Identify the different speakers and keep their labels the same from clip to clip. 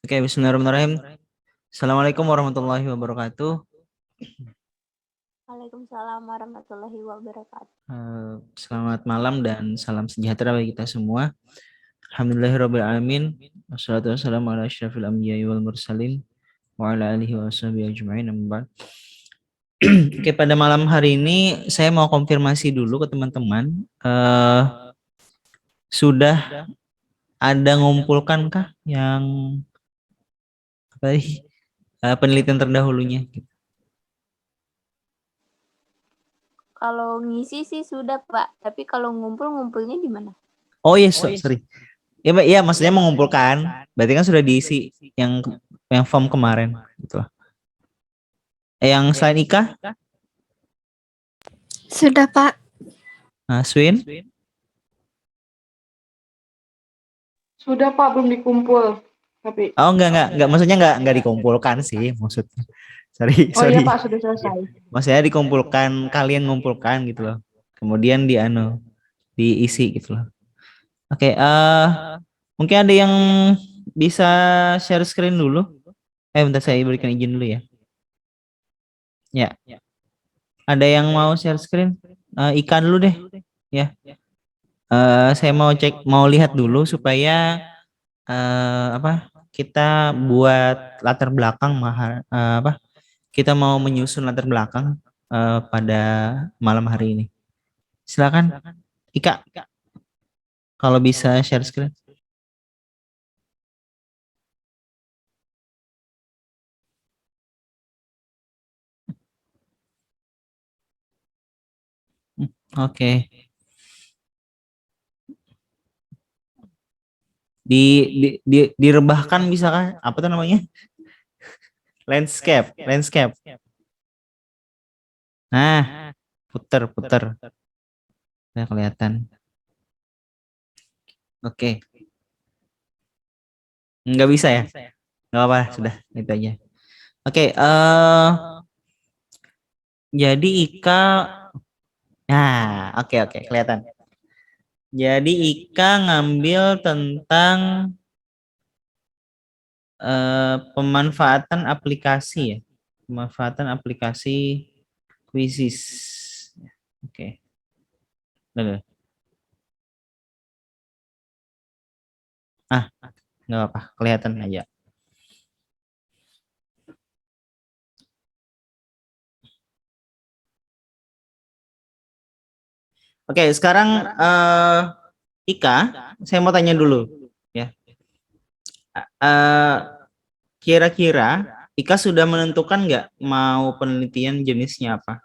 Speaker 1: Oke, bismillahirrahmanirrahim. Assalamualaikum warahmatullahi wabarakatuh.
Speaker 2: Waalaikumsalam warahmatullahi wabarakatuh.
Speaker 1: Selamat malam dan salam sejahtera bagi kita semua. Alhamdulillahirabbil alamin. Wassalatu wassalamu ala asyrafil anbiya'i wal mursalin wa ala alihi washabihi ajma'in. Amma ba'd. Oke, pada malam hari ini saya mau konfirmasi dulu ke teman-teman. Sudah ada ngumpulkankah yang apa sih, penelitian terdahulunya?
Speaker 2: Kalau ngisi sih sudah Pak, tapi kalau ngumpulnya di mana?
Speaker 1: Oh yes, sorry. Ya, Mbak, ya maksudnya mengumpulkan. Berarti kan sudah diisi yang form kemarin gitu. Yang selain Ika?
Speaker 3: Sudah, Pak.
Speaker 1: Swin?
Speaker 4: Sudah Pak, belum dikumpul. Tapi
Speaker 1: Oh enggak. Maksudnya enggak dikumpulkan sih maksudnya. Sorry.
Speaker 4: iya Pak, sudah selesai.
Speaker 1: Maksudnya dikumpulkan, kalian ngumpulkan gitu loh. Kemudian diisi gitu loh. Oke, mungkin ada yang bisa share screen dulu. Bentar saya berikan izin dulu ya. Ya. Ada yang mau share screen? Ika dulu deh. Ya. Saya mau lihat dulu supaya kita buat latar belakang kita mau menyusun latar belakang pada malam hari ini. Silakan Ika, kalau bisa share screen. Oke. Direbahkan bisa kan? Apa tuh namanya? Landscape. Nah, puter. Nah, kelihatan. Oke. Nggak bisa ya? Nggak apa, sudah itu aja. Oke, jadi Ika, nah, oke, kelihatan. Jadi Ika ngambil tentang pemanfaatan aplikasi ya, pemanfaatan aplikasi Quizzes. Oke. Udah. Nggak apa, kelihatan aja. Oke, sekarang Ika, saya mau tanya dulu ya. Kira-kira Ika sudah menentukan nggak mau penelitian jenisnya apa?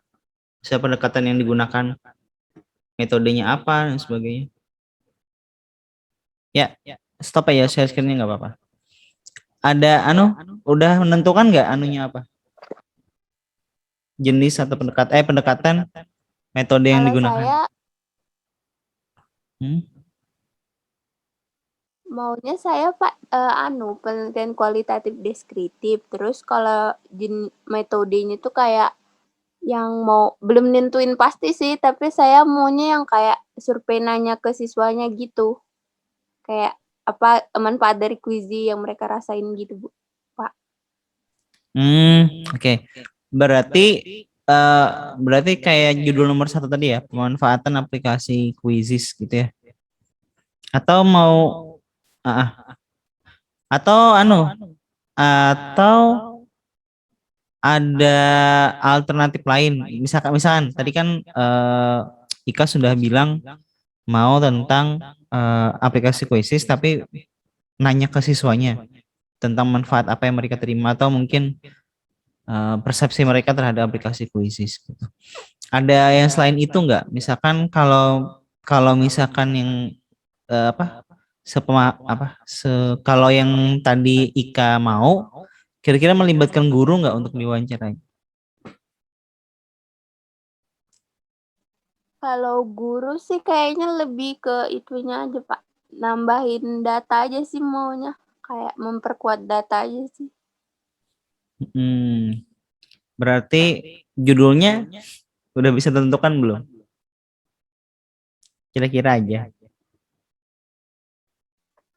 Speaker 1: Siapa pendekatan yang digunakan, metodenya apa dan sebagainya? Ya, stop aja share screen-nya nggak apa-apa. Ada udah menentukan nggak anunya apa? Jenis atau pendekatan metode yang
Speaker 2: Kalau
Speaker 1: digunakan?
Speaker 2: saya maunya saya Pak penelitian kualitatif deskriptif. Terus kalau metodenya tuh kayak yang belum nentuin pasti sih, tapi saya maunya yang kayak survei nanya ke siswanya gitu. Kayak apa manfaat dari Quizzy yang mereka rasain gitu, Bu. Pak.
Speaker 1: Oke. Berarti kayak judul nomor 1 tadi ya, pemanfaatan aplikasi Quizzes gitu ya. Atau mau atau ada alternatif lain. Misalkan tadi kan Ika sudah bilang mau tentang aplikasi Quizzes tapi nanya ke siswanya tentang manfaat apa yang mereka terima atau mungkin persepsi mereka terhadap aplikasi Quizzes gitu. Ada yang selain itu nggak? Misalkan kalau misalkan yang kalau yang tadi Ika mau, kira-kira melibatkan guru nggak untuk diwawancara?
Speaker 2: Kalau guru sih kayaknya lebih ke itunya aja Pak, nambahin data aja sih maunya, kayak memperkuat data aja sih.
Speaker 1: Berarti judulnya udah bisa tentukan belum? Kira-kira aja.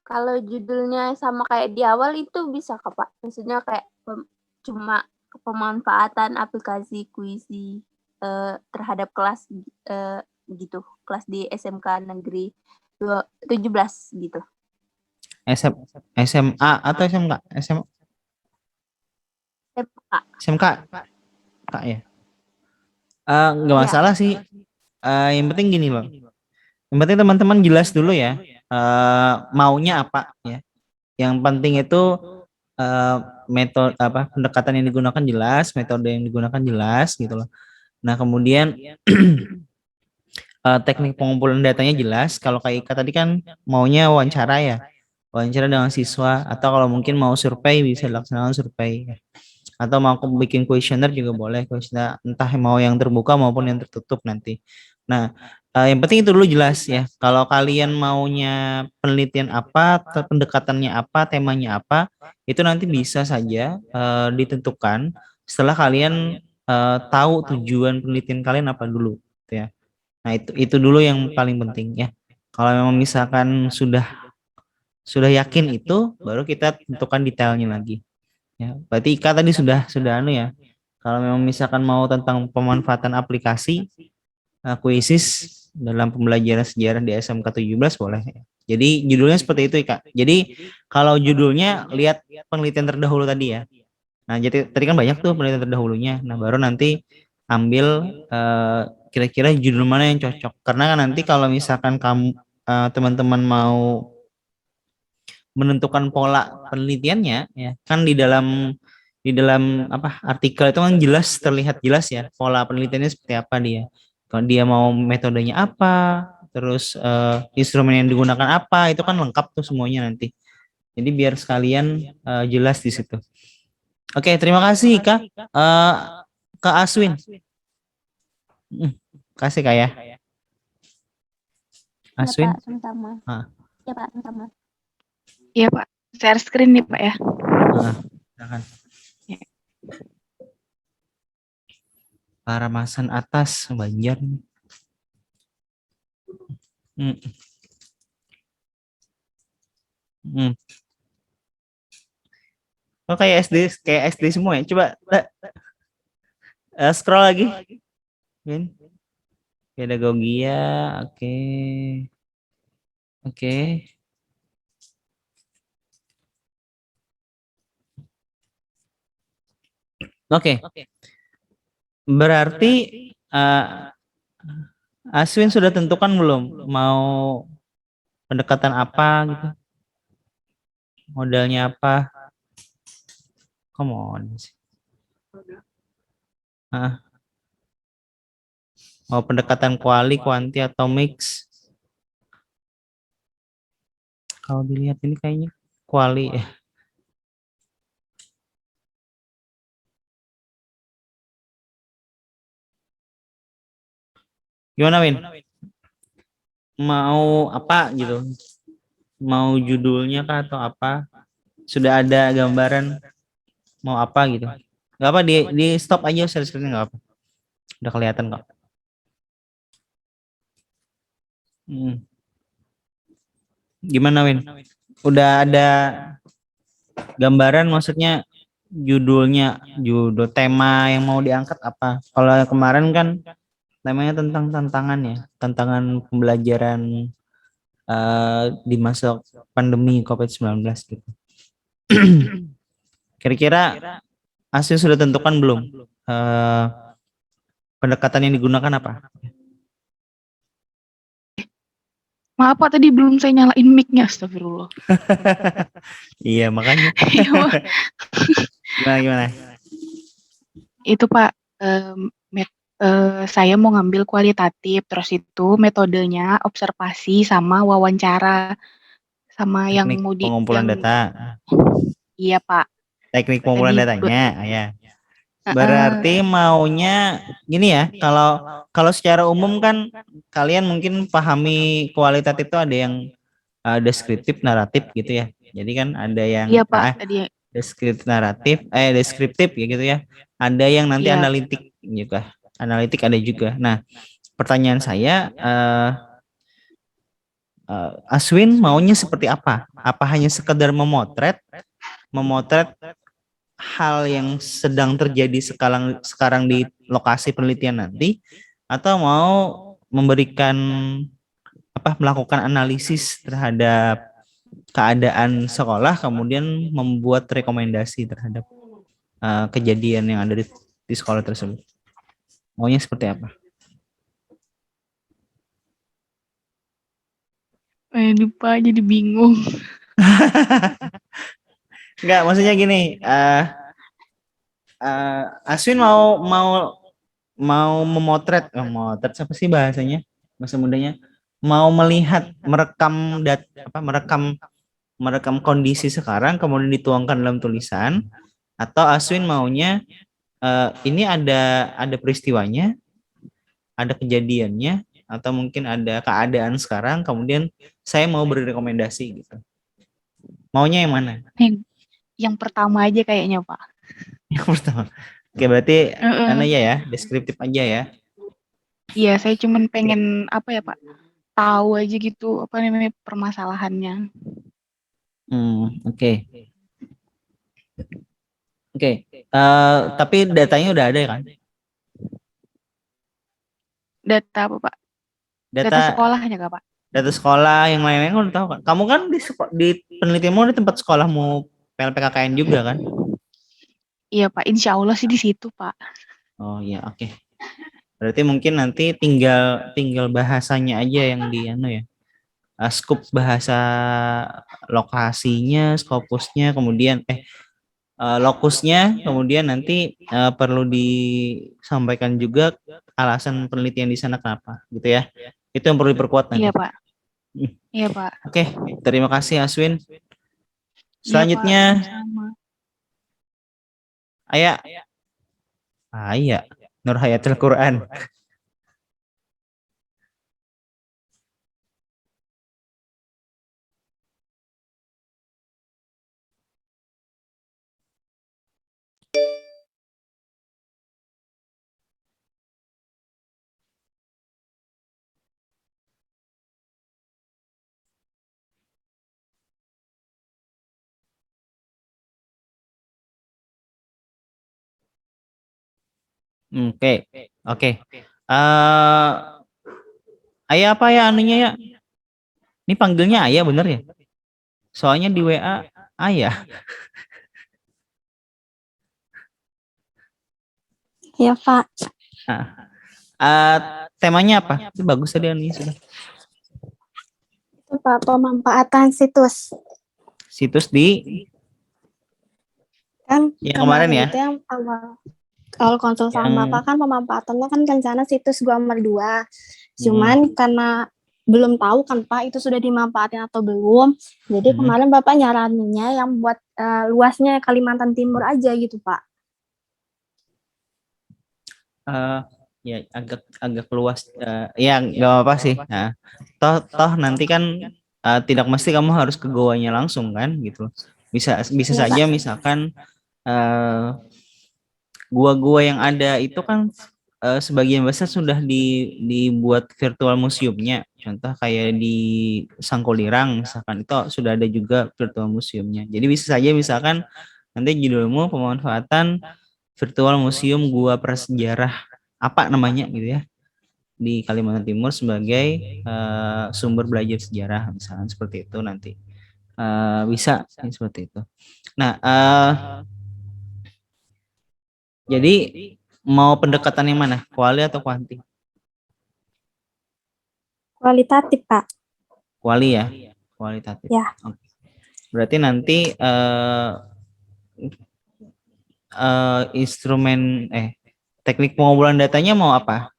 Speaker 2: Kalau judulnya sama kayak di awal itu bisa Kak, Pak? Maksudnya kayak cuma pemanfaatan aplikasi Kuisi terhadap kelas gitu, kelas di SMK Negeri 17 gitu.
Speaker 1: SMA atau SMK? SMK Kak ya. Nggak
Speaker 2: Iya.
Speaker 1: masalah sih. Yang penting gini loh. Yang penting teman-teman jelas dulu ya. Maunya apa ya. Yang penting itu metode apa pendekatan yang digunakan jelas, metode yang digunakan jelas gitu loh. Nah kemudian teknik pengumpulan datanya jelas. Kalau kayak Ika tadi kan maunya wawancara ya, wawancara dengan siswa atau kalau mungkin mau survei bisa dilaksanakan survei. Atau mau aku bikin kuesioner juga boleh, kuesioner entah mau yang terbuka maupun yang tertutup nanti. Nah, yang penting itu dulu jelas ya. Kalau kalian maunya penelitian apa, pendekatannya apa, temanya apa, itu nanti bisa saja ditentukan setelah kalian tahu tujuan penelitian kalian apa dulu, gitu ya. Nah, itu dulu yang paling penting ya. Kalau memang misalkan sudah yakin itu, baru kita tentukan detailnya lagi. Ya, berarti Ika tadi sudah anu ya. Kalau memang misalkan mau tentang pemanfaatan aplikasi kuisis dalam pembelajaran sejarah di SMK 17 boleh. Jadi judulnya seperti itu Ika. Jadi kalau judulnya lihat penelitian terdahulu tadi ya. Nah, jadi tadi kan banyak tuh penelitian terdahulunya. Nah, baru nanti ambil kira-kira judul mana yang cocok. Karena kan nanti kalau misalkan kamu teman-teman mau menentukan pola penelitiannya ya kan di dalam apa artikel itu kan jelas terlihat jelas ya pola penelitiannya seperti apa dia kalau dia mau metodenya apa terus instrumen yang digunakan apa itu kan lengkap tuh semuanya nanti jadi biar sekalian jelas di situ. Oke, terima kasih Kak. Kak Aswin. Kasih Kak ya. Aswin.
Speaker 2: Ya Pak, sama-sama. Ya Pak, sama-sama.
Speaker 4: Iya Pak, share screen nih Pak ya.
Speaker 1: Silakan. Paramasan atas Banjar. Oh kayak SD semua ya. Coba scroll lagi. Min. Pedagogia, oke. Oke. Oke. Berarti Aswin sudah tentukan belum mau pendekatan apa gitu? Modalnya apa? Come on. Mau pendekatan kuali, kuanti atau mix? Kalau dilihat ini kayaknya kuali ya. Gimana Win? Mau apa gitu? Mau judulnya kah atau apa? Sudah ada gambaran mau apa gitu? Gak apa di stop aja share screen nggak apa? Udah kelihatan kok. Gimana Win? Udah ada gambaran maksudnya judul tema yang mau diangkat apa? Kalau kemarin kan temanya tentang tantangan ya, tantangan pembelajaran di masa pandemi COVID-19 gitu. Kira-kira Asyik sudah tentukan belum pendekatan yang digunakan apa?
Speaker 4: Maaf Pak, tadi belum saya nyalain mic-nya, astagfirullah.
Speaker 1: Iya makanya. Gimana?
Speaker 4: Itu Pak, saya mau ngambil kualitatif, terus itu metodenya observasi sama wawancara, sama
Speaker 1: Teknik
Speaker 4: yang mau
Speaker 1: pengumpulan data.
Speaker 4: Iya Pak.
Speaker 1: Teknik pengumpulan datanya, ya. Berarti maunya gini ya, kalau secara umum kan kalian mungkin pahami kualitatif itu ada yang deskriptif, naratif gitu ya. Jadi kan ada yang
Speaker 4: iya Pak, tadi
Speaker 1: deskriptif ya gitu ya. Ada yang nanti
Speaker 4: iya.
Speaker 1: analitik juga. Analitik ada juga. Nah, pertanyaan saya Aswin maunya seperti apa? Apa hanya sekedar memotret hal yang sedang terjadi sekarang di lokasi penelitian nanti, atau mau memberikan melakukan analisis terhadap keadaan sekolah, kemudian membuat rekomendasi terhadap kejadian yang ada di sekolah tersebut. Maunya seperti apa?
Speaker 4: Lupa, jadi bingung.
Speaker 1: Enggak, maksudnya gini, Aswin mau memotret, memotret apa sih bahasanya, bahasa mudanya, mau melihat, merekam kondisi sekarang kemudian dituangkan dalam tulisan, atau Aswin maunya ini ada peristiwanya, ada kejadiannya, atau mungkin ada keadaan sekarang, kemudian saya mau beri rekomendasi gitu. Maunya yang mana?
Speaker 4: Yang pertama aja kayaknya, Pak.
Speaker 1: Yang pertama. Oke, berarti ya, deskriptif aja ya.
Speaker 4: Iya, saya cuman pengen apa ya, Pak? Tahu aja gitu apa namanya permasalahannya.
Speaker 1: Oke. Oke. Tapi datanya udah ada kan?
Speaker 4: Data apa, Pak? Data sekolahnya kah, Pak?
Speaker 1: Data sekolah yang lain-lain kan udah tahu kan? Kamu kan di penelitianmu di tempat sekolahmu PLPKKN juga kan?
Speaker 4: Iya, Pak. Insya Allah sih di situ, Pak.
Speaker 1: Oh iya, oke. Berarti mungkin nanti tinggal bahasanya aja yang di ya. Skup bahasa lokasinya, skopusnya, kemudian lokusnya, kemudian nanti perlu disampaikan juga alasan penelitian di sana kenapa, gitu ya. Itu yang perlu diperkuat nanti.
Speaker 4: Iya, Pak. Iya, Pak.
Speaker 1: Oke, terima kasih Aswin.
Speaker 4: Selanjutnya,
Speaker 1: Aya. Nur Hayatul Quran. Oke. Ayah apa ya anunya ya? Ini panggilnya Ayah bener ya? Soalnya di WA Ayah.
Speaker 2: Ya, Pak.
Speaker 1: Temanya apa? Itu bagus tadi ini sudah.
Speaker 2: Itu Pak, pemanfaatan situs.
Speaker 1: Situs di
Speaker 2: Kan
Speaker 1: yang kemarin ya?
Speaker 2: Itu yang awal. Kalau konsul sama Bapak kan pemanfaatannya kan rencana situs gua nomor 2. Cuman karena belum tahu kan Pak itu sudah dimanfaatin atau belum. Jadi kemarin Bapak nyaraninnya yang buat luasnya Kalimantan Timur aja gitu Pak.
Speaker 1: Ya agak luas. Ya nggak apa-apa sih. Nah, toh nanti kan tidak mesti kamu harus ke goanya langsung kan gitu. Bisa
Speaker 2: Ya,
Speaker 1: saja
Speaker 2: Pak.
Speaker 1: misalkan gua-gua yang ada itu kan sebagian besar sudah dibuat virtual museumnya. Contoh kayak di Sangkolirang misalkan itu sudah ada juga virtual museumnya. Jadi bisa saja misalkan nanti judulmu pemanfaatan virtual museum gua prasejarah apa namanya gitu ya di Kalimantan Timur sebagai sumber belajar sejarah misalkan seperti itu nanti bisa seperti itu. Nah jadi mau pendekatan yang mana, kuali atau kuanti?
Speaker 2: Kualitatif Pak.
Speaker 1: Kuali ya, kualitatif.
Speaker 2: Ya.
Speaker 1: Oke. Berarti nanti instrumen teknik pengumpulan datanya mau apa?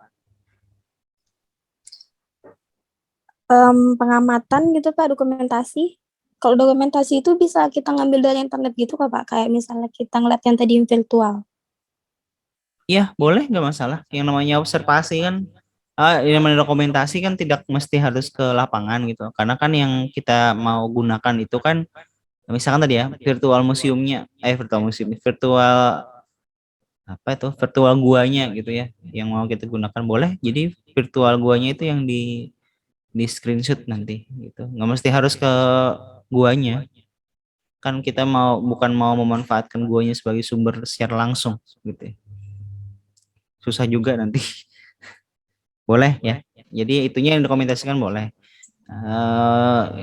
Speaker 2: Pengamatan gitu Pak, dokumentasi. Kalau dokumentasi itu bisa kita ngambil dari internet gitu kok Pak, kayak misalnya kita ngeliat yang tadi virtual.
Speaker 1: Iya, boleh, nggak masalah. Yang namanya observasi kan, yang namanya dokumentasi kan tidak mesti harus ke lapangan gitu. Karena kan yang kita mau gunakan itu kan, misalkan tadi ya, virtual museumnya, virtual apa itu, virtual guanya gitu ya, yang mau kita gunakan boleh. Jadi virtual guanya itu yang di screenshot nanti gitu. Nggak mesti harus ke guanya. Kan kita bukan mau memanfaatkan guanya sebagai sumber secara langsung gitu ya. Susah juga nanti. Boleh ya. Jadi itunya yang dokumentasikan boleh.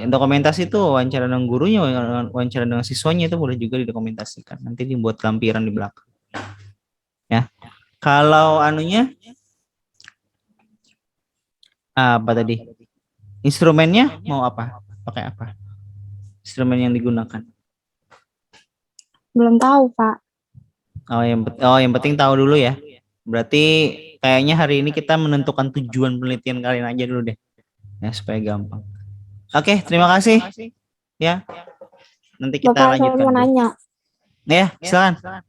Speaker 1: Dokumentasi itu wawancara dengan gurunya, wawancara dengan siswanya itu boleh juga didokumentasikan. Nanti dibuat lampiran di belakang. Ya. Kalau anunya apa tadi? Instrumennya mau apa? Pakai apa? Instrumen yang digunakan.
Speaker 2: Belum tahu, Pak.
Speaker 1: Yang penting tahu dulu ya. Berarti kayaknya hari ini kita menentukan tujuan penelitian kalian aja dulu deh. Ya, supaya gampang. Oke, terima kasih. Ya. Nanti kita
Speaker 2: Bapak, saya
Speaker 1: lanjutkan
Speaker 2: mau
Speaker 1: dulu.
Speaker 2: nanya.
Speaker 1: Ya, silakan.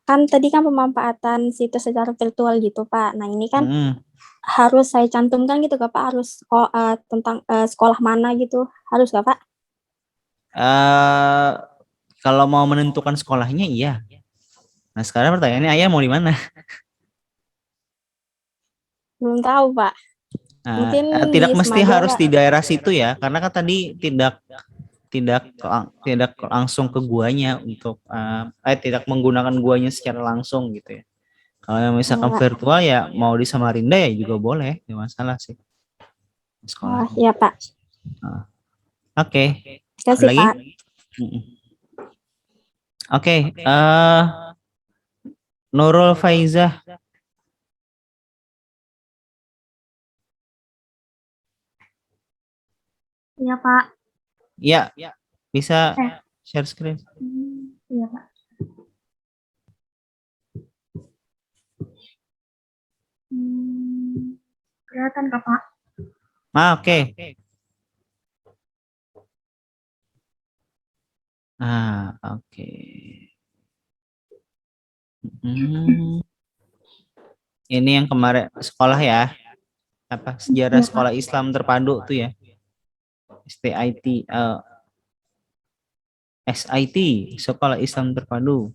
Speaker 2: Kan tadi kan pemanfaatan situs secara virtual gitu, Pak. Nah, ini kan
Speaker 1: Hmm.
Speaker 2: harus saya cantumkan gitu, Pak. Harus tentang sekolah mana gitu. Harus nggak, Pak?
Speaker 1: Kalau mau menentukan sekolahnya, iya. Nah, sekarang pertanyaannya, ayah mau di mana?
Speaker 2: Belum tahu, Pak. Mungkin
Speaker 1: Tidak
Speaker 2: di
Speaker 1: mesti
Speaker 2: Semada,
Speaker 1: harus
Speaker 2: Pak.
Speaker 1: di daerah situ ya, karena kan tadi tidak langsung ke guanya untuk tidak menggunakan guanya secara langsung gitu ya. Kalau misalkan
Speaker 2: Pak.
Speaker 1: virtual ya mau di Samarinda ya juga boleh, nggak masalah sih
Speaker 2: Oh,
Speaker 1: sekolahnya.
Speaker 2: iya, Pak.
Speaker 1: Oke.
Speaker 2: Terima kasih,
Speaker 1: Lagi?
Speaker 2: Pak.
Speaker 1: Oke. Nurul Faizah.
Speaker 2: Iya, Pak.
Speaker 1: Ya, bisa share screen.
Speaker 2: Iya, Pak. Kelihatan, Pak?
Speaker 1: Oke. Oke. Ini yang kemarin sekolah ya. Apa sejarah sekolah Islam terpadu tuh ya. STIT, SIT, Sekolah Islam Terpadu.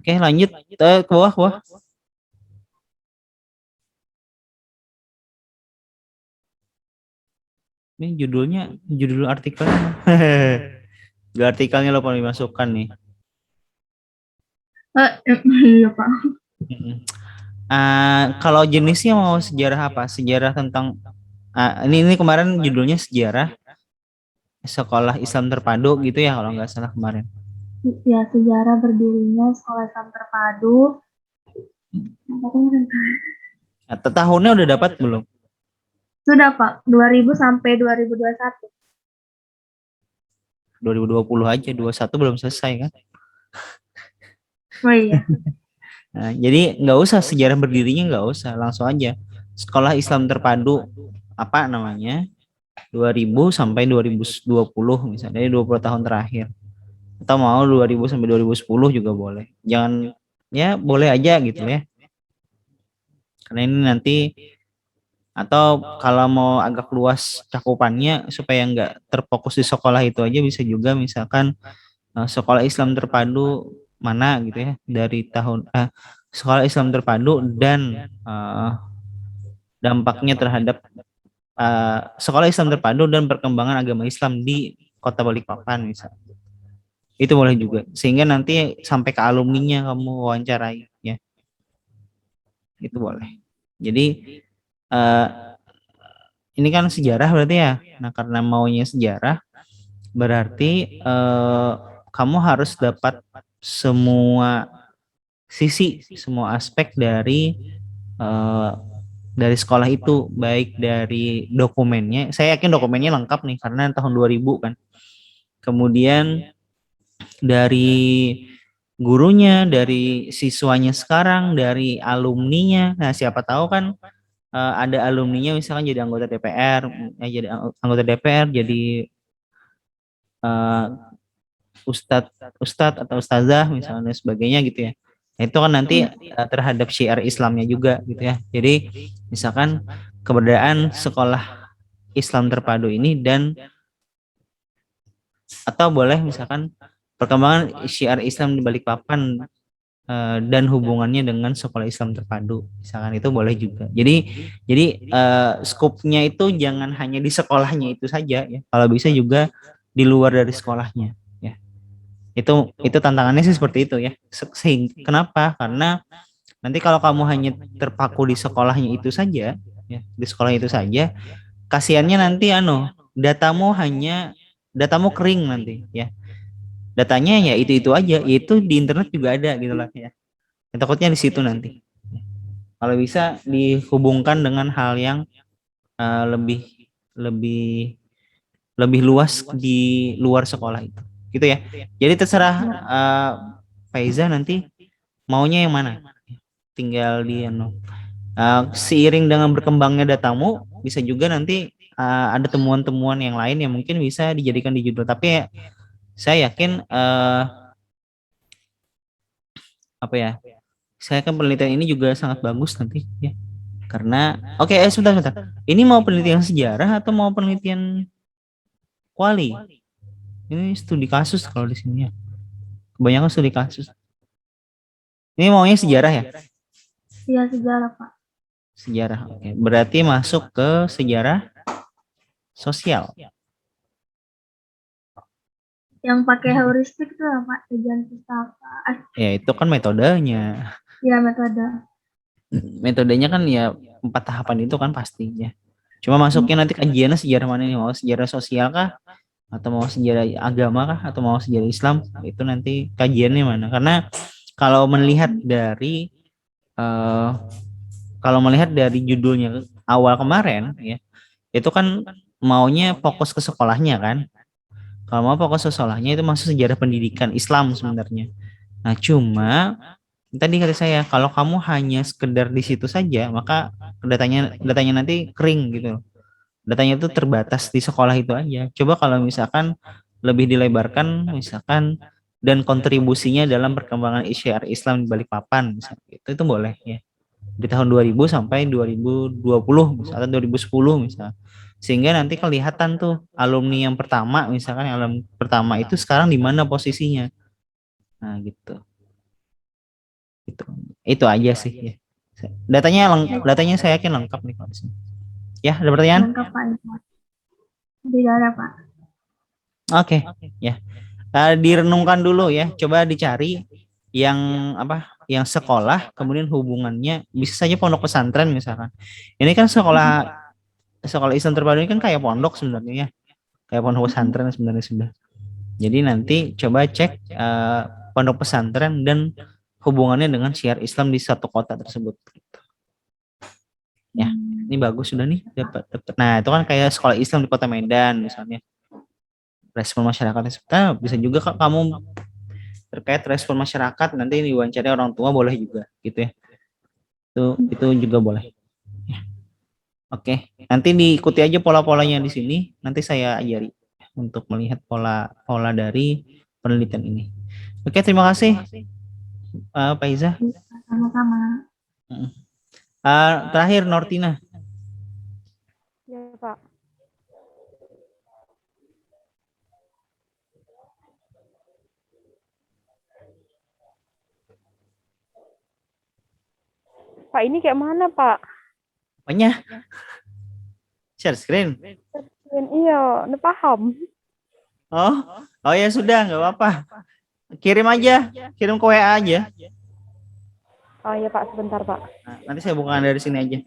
Speaker 1: Oke, lanjut ke bawah. Ini judul artikelnya. Judul artikelnya lo perlu dimasukkan nih.
Speaker 2: Iya, Pak.
Speaker 1: Kalau jenisnya mau sejarah apa? Sejarah tentang ini kemarin judulnya sejarah Sekolah Islam Terpadu gitu ya kalau nggak salah kemarin.
Speaker 2: Ya, sejarah berdirinya Sekolah Islam Terpadu.
Speaker 1: Tahunnya udah dapat belum?
Speaker 2: Sudah, Pak. 2000 sampai 2021.
Speaker 1: 2020 aja, 21 belum selesai kan?
Speaker 2: Oh iya.
Speaker 1: Nah, jadi nggak usah sejarah berdirinya, nggak usah, langsung aja Sekolah Islam Terpadu apa namanya 2000 sampai 2020 misalnya, 20 tahun terakhir, atau mau 2000 sampai 2010 juga boleh, jangan ya boleh aja gitu ya, karena ini nanti, atau kalau mau agak luas cakupannya supaya nggak terfokus di sekolah itu aja, bisa juga misalkan Sekolah Islam Terpadu mana gitu ya dari tahun Sekolah Islam Terpadu dan dampaknya terhadap Sekolah Islam Terpadu dan perkembangan agama Islam di Kota Balikpapan misalnya. Itu boleh juga, sehingga nanti sampai ke alumninya kamu wawancarai ya. Itu boleh. Jadi ini kan sejarah berarti ya. Nah, karena maunya sejarah berarti kamu harus dapat semua sisi, semua aspek dari sekolah itu, baik dari dokumennya. Saya yakin dokumennya lengkap nih karena tahun 2000 kan. Kemudian dari gurunya, dari siswanya sekarang, dari alumninya. Nah, siapa tahu kan ada alumninya misalkan jadi anggota DPR, jadi anggota DPR, jadi ustadz atau ustazah misalnya sebagainya gitu ya. Nah, itu kan nanti terhadap syiar Islamnya juga gitu ya. Jadi misalkan keberadaan Sekolah Islam Terpadu ini, dan atau boleh misalkan perkembangan syiar Islam di Balikpapan dan hubungannya dengan sekolah Islam terpadu, misalkan itu boleh juga. Jadi skupnya itu jangan hanya di sekolahnya itu saja ya. Kalau bisa juga di luar dari sekolahnya ya. Itu tantangannya sih seperti itu ya. Kenapa? Karena nanti kalau kamu hanya terpaku di sekolahnya itu saja ya, di sekolah itu saja, kasihannya nanti datamu kering nanti ya. Datanya ya itu aja, itu di internet juga ada gitu lah ya. Takutnya di situ nanti. Kalau bisa dihubungkan dengan hal yang lebih lebih lebih luas di luar sekolah itu, gitu ya. Jadi terserah Faiza nanti maunya yang mana. Tinggal seiring dengan berkembangnya datamu, bisa juga nanti ada temuan-temuan yang lain yang mungkin bisa dijadikan di judul. Tapi ya, saya yakin apa ya? Saya kan penelitian ini juga sangat bagus nanti ya. Karena sebentar. Ini mau penelitian sejarah atau mau penelitian kuali? Ini studi kasus kalau di sini ya. Kebanyakan studi kasus. Ini maunya sejarah ya?
Speaker 2: Iya, sejarah, Pak.
Speaker 1: Sejarah. Oke. Berarti masuk ke sejarah sosial.
Speaker 2: Yang pakai heuristik itu apa? Kajian pustaka.
Speaker 1: Ya, itu kan metodenya.
Speaker 2: Iya, metode.
Speaker 1: Metodenya kan ya 4 tahapan itu kan pastinya. Cuma masuknya nanti kajiannya sejarah mana nih? Mau sejarah sosial kah? Atau mau sejarah agama kah? Atau mau sejarah Islam? Itu nanti kajiannya mana? Karena kalau melihat dari eh, judulnya awal kemarin ya, itu kan maunya fokus ke sekolahnya kan. Kalau mau fokus ke sekolahnya itu masuk sejarah pendidikan Islam sebenarnya. Nah, cuma tadi kata saya kalau kamu hanya sekedar di situ saja, maka datanya nanti kering gitu. Datanya itu terbatas di sekolah itu aja. Coba kalau misalkan lebih dilebarkan misalkan dan kontribusinya dalam perkembangan syiar Islam di Balikpapan misalnya, itu boleh ya. Di tahun 2000 sampai 2020 misalkan 2010 misalnya. Sehingga nanti kelihatan tuh alumni yang pertama misalkan yang alumni pertama itu sekarang di mana posisinya. Nah, gitu. Itu aja sih ya. Datanya saya yakin lengkap nih Pak. Ya, ada pertanyaan?
Speaker 2: Lengkap, Pak. Tidak ada, Pak.
Speaker 1: Oke, ya. Direnungkan dulu ya. Coba dicari yang yang sekolah, kemudian hubungannya bisa saja pondok pesantren misalkan. Ini kan sekolah Islam terpadu ini kan kayak pondok sebenarnya ya. Kayak pondok pesantren sebenarnya sudah. Jadi nanti coba cek pondok pesantren dan hubungannya dengan syiar Islam di satu kota tersebut. Ya, ini bagus sudah nih dapat. Nah, itu kan kayak sekolah Islam di Kota Medan misalnya. Respon masyarakatnya bisa juga kamu terkait respon masyarakat nanti diwawancara orang tua boleh juga gitu ya. Itu juga boleh. Ya. Oke, nanti diikuti aja pola-polanya di sini. Nanti saya ajari untuk melihat pola dari penelitian ini. Oke, terima kasih Pak Iza.
Speaker 2: Sama-sama.
Speaker 1: Terakhir Nortina.
Speaker 3: Ya, Pak. Pak, ini kayak mana, Pak?
Speaker 1: Apanya? Share screen.
Speaker 3: Iya, udah paham.
Speaker 1: Oh ya sudah, nggak apa-apa. Kirim aja, kirim ke WA aja.
Speaker 3: Oh iya, Pak, sebentar, Pak.
Speaker 1: Nah, nanti saya bukakan dari sini aja.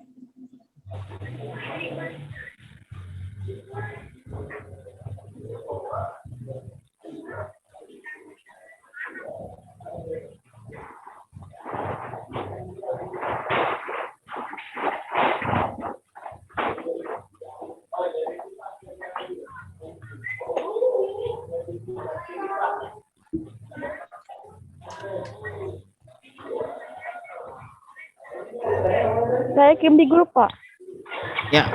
Speaker 3: Saya kirim di grup, Pak.
Speaker 1: Ya.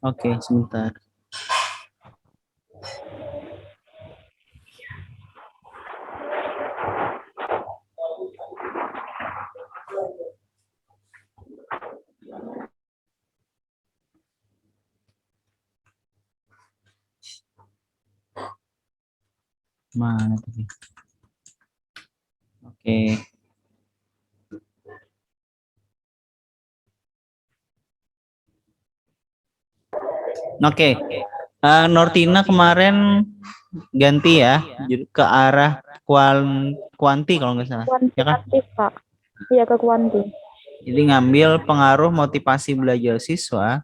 Speaker 1: Oke, sebentar. Mana tadi? Oke. Oke. Nortina kemarin ganti ya ke arah kuanti kalau nggak salah, ya kan?
Speaker 3: Kuantitatif, Pak. Iya, ke kuanti.
Speaker 1: Jadi ngambil pengaruh motivasi belajar siswa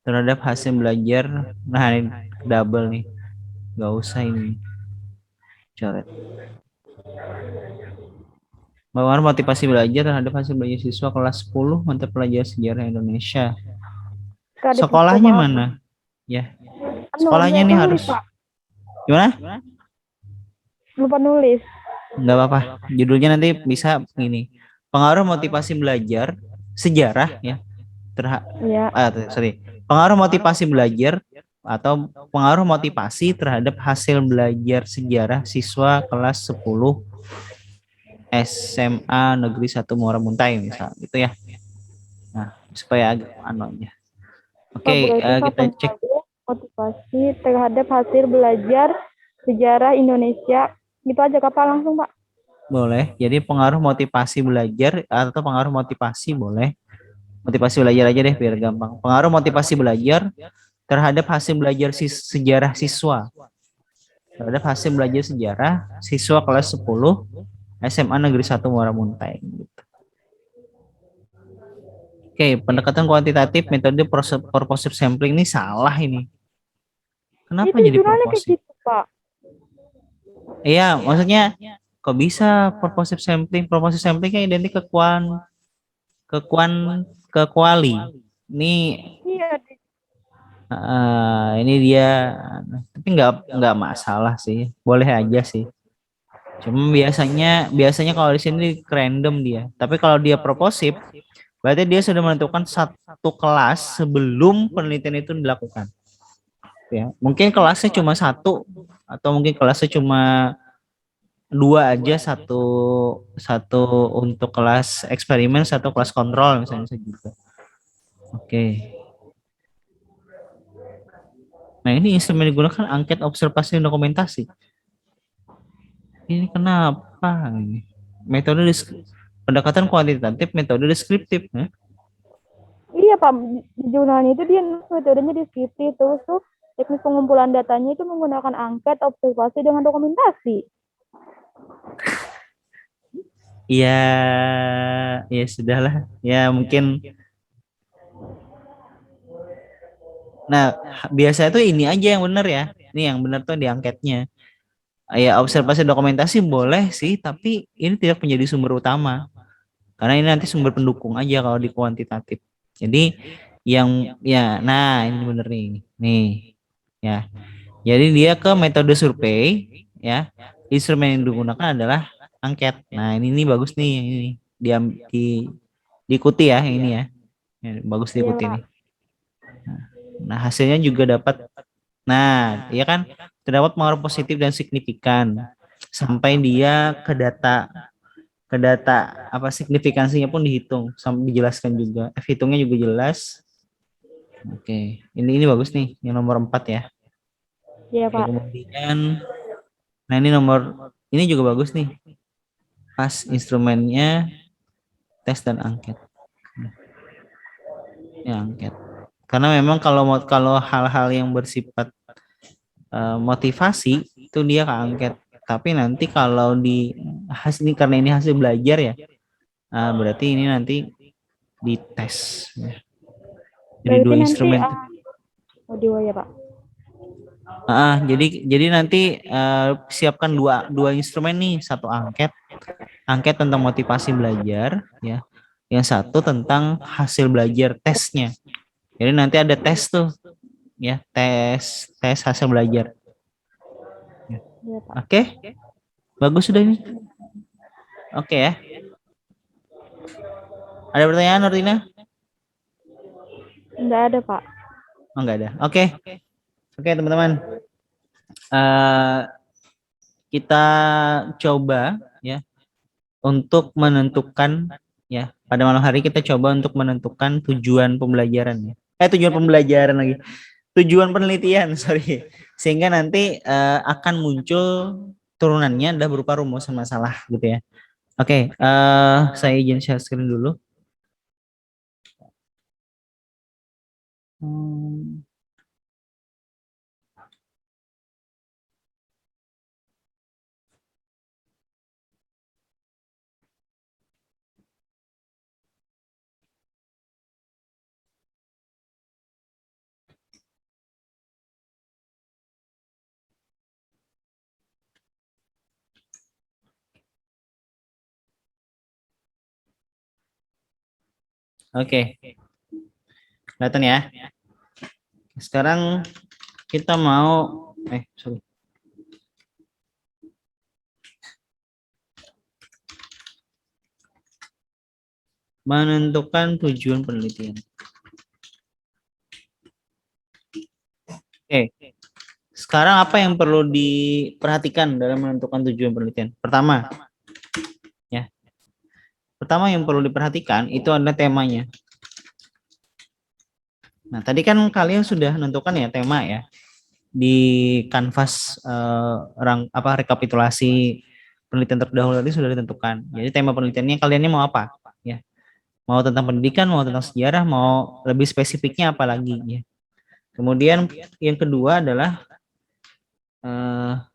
Speaker 1: terhadap hasil belajar. Nah, ini double nih. Nggak usah ini. Coret. Pengaruh motivasi belajar terhadap hasil belajar siswa kelas 10 mata pelajaran sejarah Indonesia.
Speaker 3: Kadit
Speaker 1: Sekolahnya
Speaker 3: Hukum,
Speaker 1: mana? Ya.
Speaker 3: Anu,
Speaker 1: Sekolahnya
Speaker 3: lupa
Speaker 1: nih
Speaker 3: nulis,
Speaker 1: harus
Speaker 3: Pak.
Speaker 1: gimana?
Speaker 3: Lupa nulis.
Speaker 1: Nggak apa-apa. Judulnya nanti bisa ini. Pengaruh motivasi belajar sejarah ya.
Speaker 3: Iya.
Speaker 1: Sorry. Pengaruh motivasi belajar atau pengaruh motivasi terhadap hasil belajar sejarah siswa kelas 10 SMA Negeri 1 Muara Muntai misal gitu ya. Nah, supaya agak anunya. Oke,
Speaker 3: Berarti
Speaker 1: kita cek.
Speaker 3: pengaruh motivasi terhadap hasil belajar sejarah Indonesia. Gitu aja, Pak, langsung, Pak.
Speaker 1: Boleh. Jadi pengaruh motivasi belajar atau pengaruh motivasi boleh. Motivasi belajar aja deh biar gampang. Pengaruh motivasi belajar terhadap hasil belajar sejarah siswa. Terhadap hasil belajar sejarah siswa kelas 10 SMA Negeri 1 Muara Muntai. Gitu. Oke, pendekatan kuantitatif metode purposive sampling ini salah ini. Kenapa
Speaker 3: Itu
Speaker 1: jadi
Speaker 3: jurnalnya kayak
Speaker 1: purposive?
Speaker 3: gitu, Pak.
Speaker 1: Iya, maksudnya kok bisa purposive sampling? Purposive sampling kan identik ke kuali. Ini
Speaker 3: Iya,
Speaker 1: ini dia, tapi nggak masalah sih, boleh aja sih. Cuma biasanya kalau di sini random dia. Tapi kalau dia purposive, berarti dia sudah menentukan satu kelas sebelum penelitian itu dilakukan. Ya, mungkin kelasnya cuma satu atau mungkin kelasnya cuma dua aja, satu untuk kelas eksperimen, satu kelas kontrol misalnya gitu. Oke. Nah, ini instrumen digunakan angket, observasi, dan dokumentasi. Ini kenapa? Metode pendekatan kuantitatif, metode deskriptif.
Speaker 3: iya, Pak. Di jurnalnya itu dia metodenya deskriptif. Terus tuh teknis pengumpulan datanya itu menggunakan angket, observasi, dengan dokumentasi.
Speaker 1: Ya, ya sudahlah. Ya mungkin. Nah, biasanya tuh ini aja yang benar ya. Ini yang benar tuh di angketnya. Ya, observasi dokumentasi boleh sih, tapi ini tidak menjadi sumber utama. Karena ini nanti sumber pendukung aja kalau di kuantitatif. Jadi yang ya, nah ini bener nih. Nih. Ya. Jadi dia ke metode survei ya. Instrumen yang digunakan adalah angket. Nah, ini bagus nih yang ini. Diikuti ya yang ini ya. Bagus diikuti nih. Nah, hasilnya juga dapat. Nah, dia kan terdapat pengaruh positif dan signifikan sampai dia ke data apa signifikansinya pun dihitung sampai dijelaskan juga. Hitungnya juga jelas. Oke, ini bagus nih yang nomor 4 ya.
Speaker 3: Iya, Pak.
Speaker 1: Kemudian nah ini juga bagus nih. Pas instrumennya tes dan angket. Ya, angket. Karena memang kalau hal-hal yang bersifat motivasi itu dia ke angket. Tapi nanti kalau karena ini hasil belajar ya, berarti ini nanti dites. Ya. Jadi
Speaker 3: Berarti
Speaker 1: dua
Speaker 3: nanti
Speaker 1: instrumen.
Speaker 3: audio ya, Pak.
Speaker 1: Jadi nanti siapkan dua instrumen nih, satu angket tentang motivasi belajar ya, yang satu tentang hasil belajar tesnya. Jadi nanti ada tes tuh ya, tes hasil belajar. Ya.
Speaker 3: Iya, Pak.
Speaker 1: Oke. Bagus sudah ini. Oke ya. Ada pertanyaan, Nortina?
Speaker 3: Enggak ada, Pak.
Speaker 1: Oh, enggak ada. Oke, teman-teman. Kita coba ya untuk menentukan ya, pada malam hari kita coba untuk menentukan tujuan pembelajaran ya. Tujuan pembelajaran lagi. Tujuan penelitian, sorry. Sehingga nanti akan muncul turunannya adalah berupa rumusan masalah gitu ya. Oke, saya izin share screen dulu. Oke, kelihatan ya. Sekarang kita mau, sorry. Menentukan tujuan penelitian. Oke, sekarang apa yang perlu diperhatikan dalam menentukan tujuan penelitian? Pertama, ya. Pertama yang perlu diperhatikan itu adalah temanya. Nah, tadi kan kalian sudah menentukan ya tema ya di kanvas rekapitulasi penelitian terdahulu tadi sudah ditentukan. Jadi tema penelitiannya kalian mau apa? Ya, mau tentang pendidikan, mau tentang sejarah, mau lebih spesifiknya apa lagi? Ya. Kemudian yang kedua adalah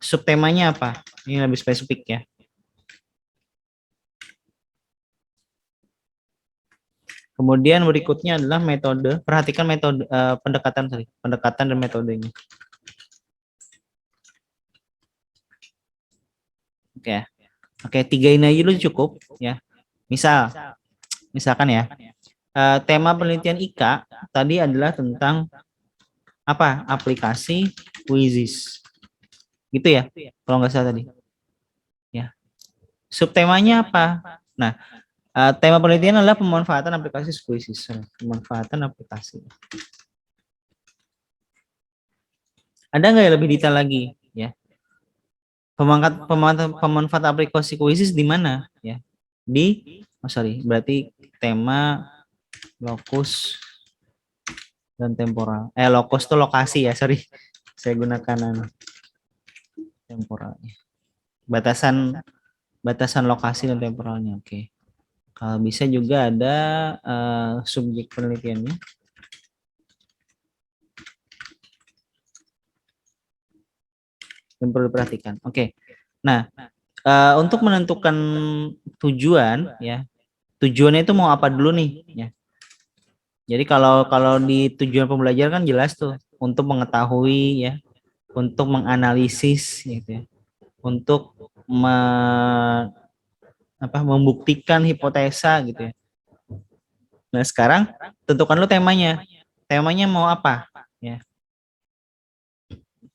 Speaker 1: subtemanya apa? Ini lebih spesifik ya. Kemudian berikutnya adalah metode. Perhatikan metode pendekatan dan metodenya. Oke, 3 ini aja dulu cukup ya. Misalkan ya, tema penelitian IKA tadi adalah tentang apa? Aplikasi Quizzes. Gitu ya, kalau nggak salah tadi. Ya. Subtemanya apa? Nah, tema penelitian adalah pemanfaatan aplikasi Quizzes. Pemanfaatan aplikasi. Ada nggak yang lebih detail lagi? Ya. Pemanfaat aplikasi Quizzes di mana? Ya. Berarti tema lokus dan temporal. Lokus itu lokasi ya, sorry. Saya gunakan temporal. Batasan lokasi dan temporalnya. Oke. Kalau bisa juga ada subjek penelitiannya. Yang perlu diperhatikan. Oke. Nah, untuk menentukan tujuan ya. Tujuannya itu mau apa dulu nih ya. Jadi kalau di tujuan pembelajaran kan jelas tuh untuk mengetahui ya, untuk menganalisis gitu ya. Untuk membuktikan hipotesa gitu ya. Nah, sekarang tentukan lu temanya. Temanya mau apa ya.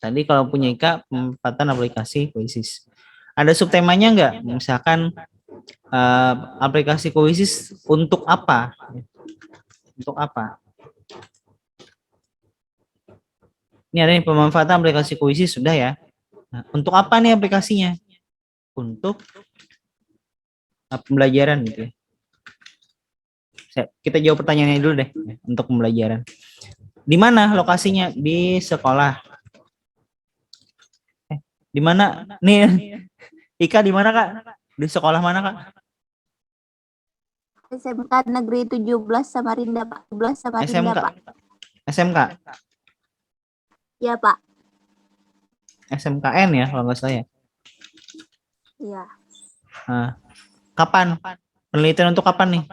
Speaker 1: Tadi kalau punya IKA pemanfaatan aplikasi Quizzes. Ada subtemanya enggak? Misalkan aplikasi Quizzes untuk apa? Untuk apa? Ini ada nih pemanfaatan aplikasi Quizzes sudah ya. Nah, untuk apa nih aplikasinya? Untuk pembelajaran gitu ya. Kita jawab pertanyaannya dulu deh untuk pembelajaran. Di mana lokasinya? Di sekolah. Di mana? Nih, Ika di mana Kak? Di sekolah mana Kak?
Speaker 2: SMK Negeri 17 Samarinda, Pak. 17 Samarinda,
Speaker 1: SMK.
Speaker 2: Pak.
Speaker 1: SMK.
Speaker 2: Ya, Pak.
Speaker 1: SMKN ya kalau nggak salah ya.
Speaker 2: Iya.
Speaker 1: Nah, kapan? Penelitian untuk kapan nih?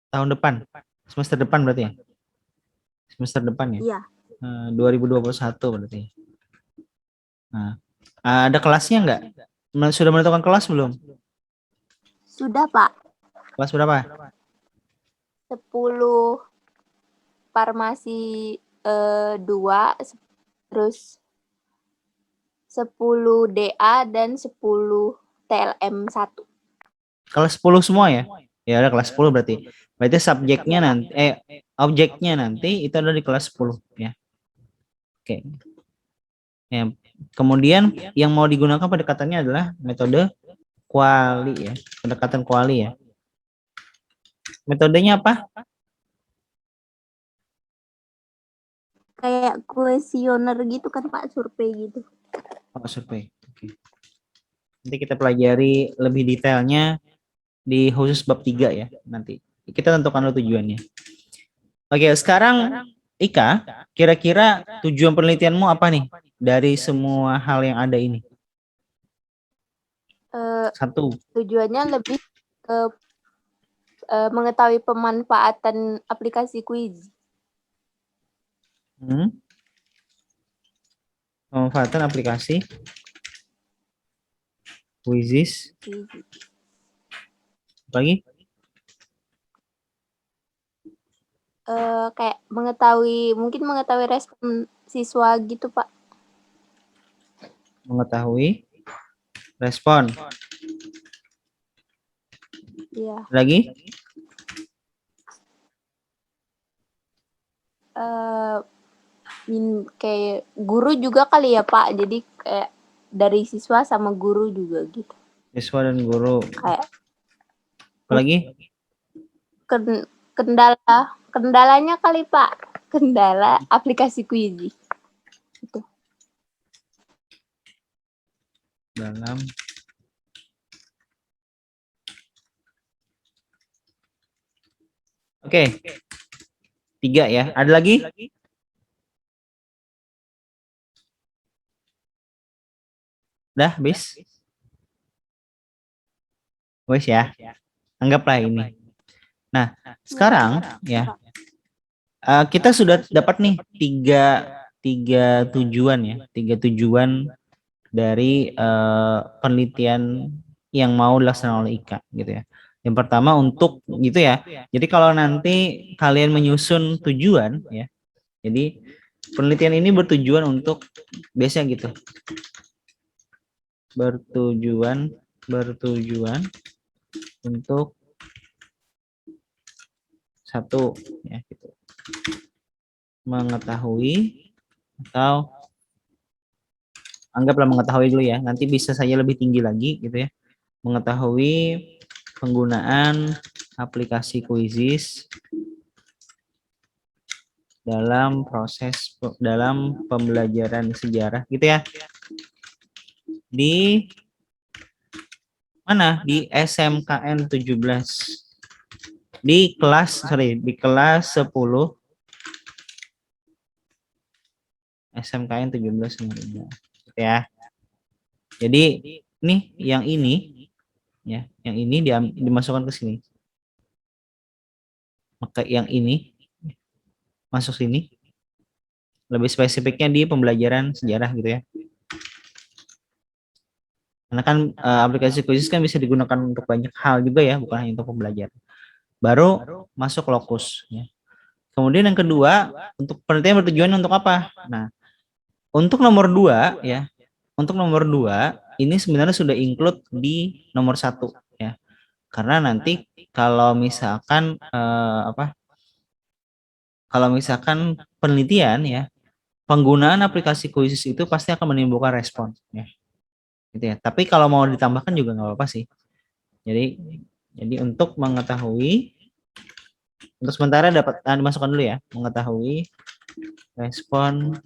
Speaker 1: Tahun depan. Semester depan berarti ya? Semester depan ya?
Speaker 2: Iya.
Speaker 1: 2021 berarti. Nah, ada kelasnya nggak? Sudah menentukan kelas belum?
Speaker 2: Sudah, Pak.
Speaker 1: Kelas berapa?
Speaker 2: 10 farmasi 2, terus 10 DA dan 10 TLM 1.
Speaker 1: Kelas 10 semua ya? Ya ada kelas 10 berarti. Berarti subjeknya nanti objeknya nanti itu ada di kelas 10 ya. Oke. Ya, kemudian yang mau digunakan pendekatannya adalah metode kuali ya, pendekatan kuali ya. Metodenya apa?
Speaker 2: Kayak kuesioner gitu kan Pak, survei gitu.
Speaker 1: Oh, survei. Oke. Nanti kita pelajari lebih detailnya di khusus bab 3 ya nanti. Kita tentukan dulu tujuannya. Oke, sekarang Ika, kira-kira tujuan penelitianmu apa nih dari semua hal yang ada ini? Satu.
Speaker 2: Tujuannya lebih ke mengetahui pemanfaatan aplikasi quiz.
Speaker 1: Pemanfaatan aplikasi Quizizz. Apa lagi?
Speaker 2: Kayak mungkin mengetahui respon siswa gitu, Pak.
Speaker 1: Mengetahui respon.
Speaker 2: Iya.
Speaker 1: Lagi?
Speaker 2: Kayak guru juga kali ya, Pak. Jadi kayak dari siswa sama guru juga gitu.
Speaker 1: Siswa dan guru.
Speaker 2: Kayak
Speaker 1: Apa lagi?
Speaker 2: kendalanya kali, Pak. Kendala aplikasi quiz. Gitu.
Speaker 1: Dalam Oke. 3 ya. Ada lagi? Dah, habis. Wes ya. Anggaplah ini. Nah, sekarang ya kita sudah dapat nih tiga tujuan ya, 3 tujuan dari penelitian yang mau dilaksanakan oleh Ika gitu ya. Yang pertama untuk gitu ya. Jadi kalau nanti kalian menyusun tujuan ya. Jadi penelitian ini bertujuan untuk biasanya gitu. Bertujuan untuk satu ya gitu. Mengetahui atau anggaplah mengetahui dulu ya. Nanti bisa saja lebih tinggi lagi gitu ya. Mengetahui penggunaan aplikasi Quizizz dalam pembelajaran sejarah gitu ya. Di mana? Di SMKN 17. Di kelas 10 SMKN 17 ya. Jadi nih yang ini ya, yang ini dimasukkan ke sini. Maka yang ini masuk sini. Lebih spesifiknya di pembelajaran sejarah gitu ya. Karena kan aplikasi Quizizz kan bisa digunakan untuk banyak hal juga ya, bukan hanya untuk pembelajaran. Baru masuk lokus ya. Kemudian yang kedua, untuk penelitian bertujuan untuk apa? Nah, untuk nomor 2 ya. Untuk nomor 2 ini sebenarnya sudah include di nomor 1 ya. Karena nanti kalau misalkan kalau misalkan penelitian ya, penggunaan aplikasi Quizizz itu pasti akan menimbulkan respon ya. Gitu ya. Tapi kalau mau ditambahkan juga nggak apa-apa sih. Jadi untuk mengetahui, untuk sementara dapat dimasukkan dulu ya, mengetahui respon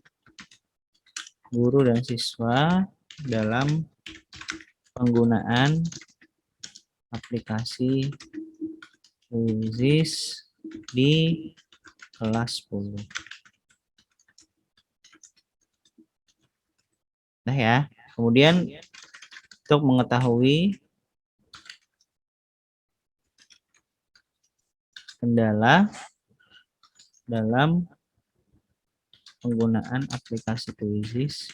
Speaker 1: guru dan siswa dalam penggunaan aplikasi Quizizz di kelas 10. Nah ya, kemudian untuk mengetahui kendala dalam penggunaan aplikasi Quizizz